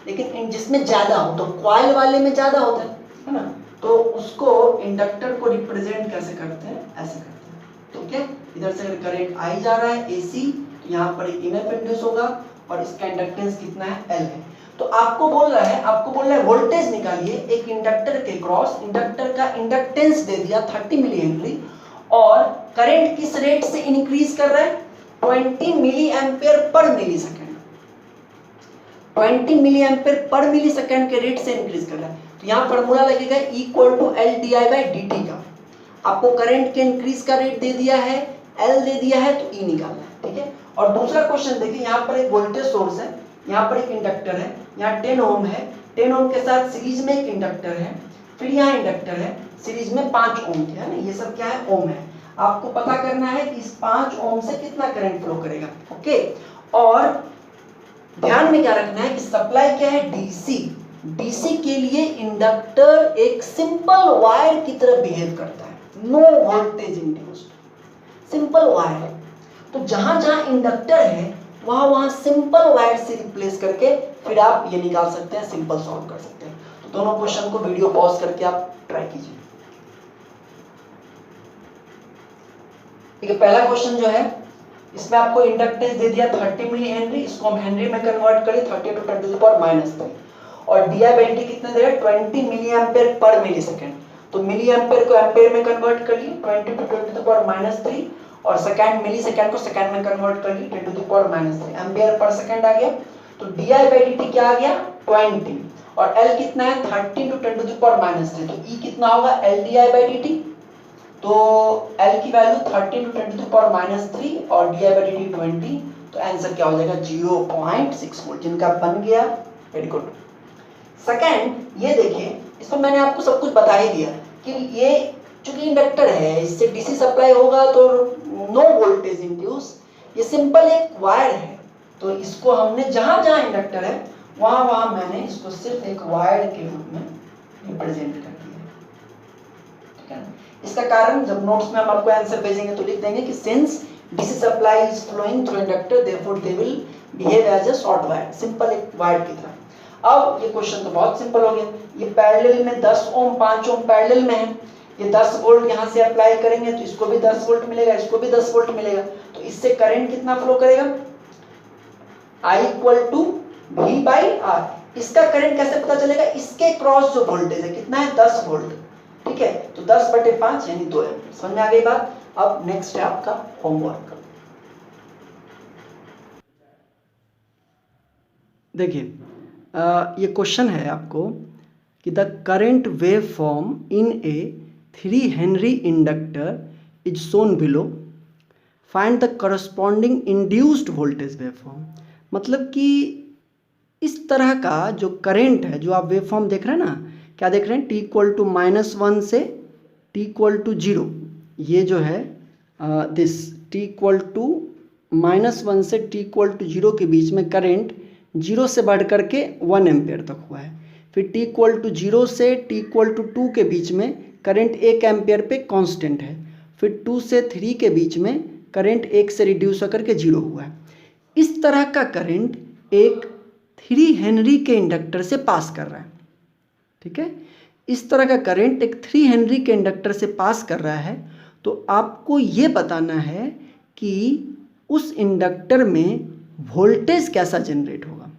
लेकिन जिसमें ज्यादा हो, तो कॉइल वाले में ज्यादा होता है ना, तो उसको इंडक्टर को रिप्रेजेंट कैसे करते हैं, ऐसे करते हैं। ठीक है, इधर से करंट आई जा रहा है AC, तो यहाँ पर एक ईएमएफ इंड्यूस होगा और इसका इंडक्टेंस कितना है, L है। तो आपको बोल रहा है वोल्टेज निकालिए एक इंडक्टर के क्रॉस, इंडक्टर का इंडक्टेंस दे दिया 30 मिली हेनरी और करंट किस रेट से इंक्रीज कर रहा है, 20 मिली एम्पेयर पर मिली सेकेंड, 20 मिली एम्पेयर पर मिली सेकेंड के रेट से इंक्रीज कर रहा है। तो यहाँ फॉर्मूला लगेगा इक्वल टू L di/dt का। आपको करंट के इंक्रीज का रेट दे दिया है, L दे दिया है, तो E निकालना है। ठीक है, और दूसरा क्वेश्चन देखिए, यहाँ पर एक वोल्टेज सोर्स है, यहाँ पर एक इंडक्टर है, यहाँ 10 ओम है, 10 ओम के साथ सीरीज में एक इंडक्टर है, फिर यहाँ इंडक्टर है सीरीज में 5 ओम के, है ना, ये सब क्या है, ओम है। आपको पता करना है कि इस 5 ओम से कितना करंट फ्लो करेगा। ओके, और ध्यान में क्या रखना है कि सप्लाई क्या है, डीसी के लिए इंडक्टर एक सिंपल वायर की तरह बिहेव करता है, no voltage induced, simple wire. तो जहां जहां इंडक्टर है वहां सिंपल वायर से रिप्लेस करके फिर आप ये निकाल सकते हैं, सिंपल सॉल्व कर सकते हैं। तो दोनों क्वेश्चन को वीडियो पॉज करके आप ट्राई कीजिए। ठीक है, पहला क्वेश्चन जो है इसमें आपको इंडक्टेंस दे दिया 30 मिली हेनरी, इसको हम हेनरी में कन्वर्ट करें 30 to 10⁻³ और di/dt कितना दे रहा है, 20 मिली एम्पेयर पर मिली सेकेंड। तो मिली एम्पेयर को एम्पेयर में कन्वर्ट कर लिए 20 to 10 to the power -3 और सेकंड मिली सेकंड को सेकंड में कन्वर्ट कर लिए 10 to the power -3 ampere per second आ गया। तो di/dt क्या आ गया 20 और L कितना है 13 to 10 to the power -3 तो E कितना होगा L di/dt। तो L की value 13 to 10 to the power -3 और di/dt 20 तो आंसर क्या हो जाएगा 0.6 वोल्ट जिनका बन गया। Very good. सेकंड ये देखिए इसमें मैंने आपको सब कुछ बता ही दिया कि ये चूंकि इंडक्टर है इससे डीसी सप्लाई होगा तो नो वोल्टेज इंड्यूस, ये सिंपल एक वायर है तो इसको हमने जहां जहां इंडक्टर है वहां वहां मैंने इसको सिर्फ एक वायर के रूप में रिप्रेजेंट कर दिया। ठीक है ना, इसका कारण जब नोट्स में हम आपको आंसर भेजेंगे तो लिख देंगे कि since DC supply is flowing through inductor therefore they will behave as a short wire, simple एक वायर की तरह। अब ये क्वेश्चन तो बहुत सिंपल हो गया, ये पैरेलल में 10 ओम 5 ओम पैरेलल में है, ये 10 वोल्ट यहाँ से अप्लाई करेंगे तो इसको भी 10 वोल्ट मिलेगा, इसको भी 10 वोल्ट मिलेगा, तो इससे करंट कितना फ्लो करेगा I = V/R। इसका करंट कैसे पता चलेगा, इसके क्रॉस जो वोल्टेज है कितना है 10 वोल्ट। ठीक है, तो 10/5 यानी 2 एम्पीयर। समझ में आ गई बात। अब नेक्स्ट है आपका होमवर्क। देखिए ये क्वेश्चन है आपको कि the current wave form in A 3 Henry inductor is shown below, find the corresponding induced voltage wave form. मतलब कि इस तरह का जो करंट है जो आप वेव फॉर्म देख रहे हैं ना, क्या देख रहे हैं t = -1 से t = 0, ये जो है दिस t = -1 से t = 0 के बीच में करंट 0 से बढ़ करके 1 एम्पेयर तक हुआ है। फिर t = 0 से t = 2 के बीच में करंट 1 एम्पेयर पे कांस्टेंट है। फिर 2 से 3 के बीच में करंट 1 से रिड्यूस होकर के 0 हुआ है। इस तरह का करंट एक 3 हेनरी के इंडक्टर से पास कर रहा है। ठीक है, इस तरह का करंट एक 3 हेनरी के इंडक्टर से पास कर रहा है, तो आपको ये बताना है कि उस इंडक्टर में वोल्टेज कैसा जनरेट होगा,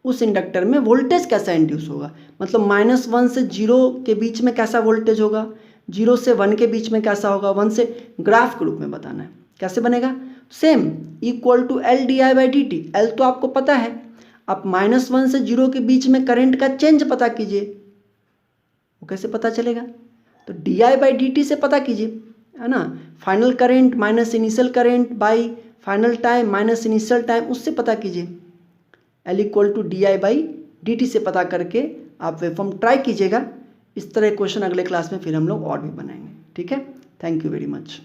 उस इंडक्टर में वोल्टेज कैसा इंड्यूस होगा। मतलब -1 से 0 के बीच में कैसा वोल्टेज होगा, 0 से 1 के बीच में कैसा होगा, 1 से ग्राफ के रूप में बताना है। कैसे बनेगा, सेम = L di/dt। L तो आपको पता है, आप -1 से 0 के बीच में करंट का चेंज पता कीजिए, वो कैसे पता चलेगा, तो di/dt से पता कीजिए, है ना। Final current minus initial current by final time minus initial time, उससे पता कीजिए। L = di/dt से पता करके आप वेवफॉर्म ट्राई कीजिएगा। इस तरह क्वेश्चन अगले क्लास में फिर हम लोग और भी बनाएंगे। ठीक है, थैंक यू वेरी मच।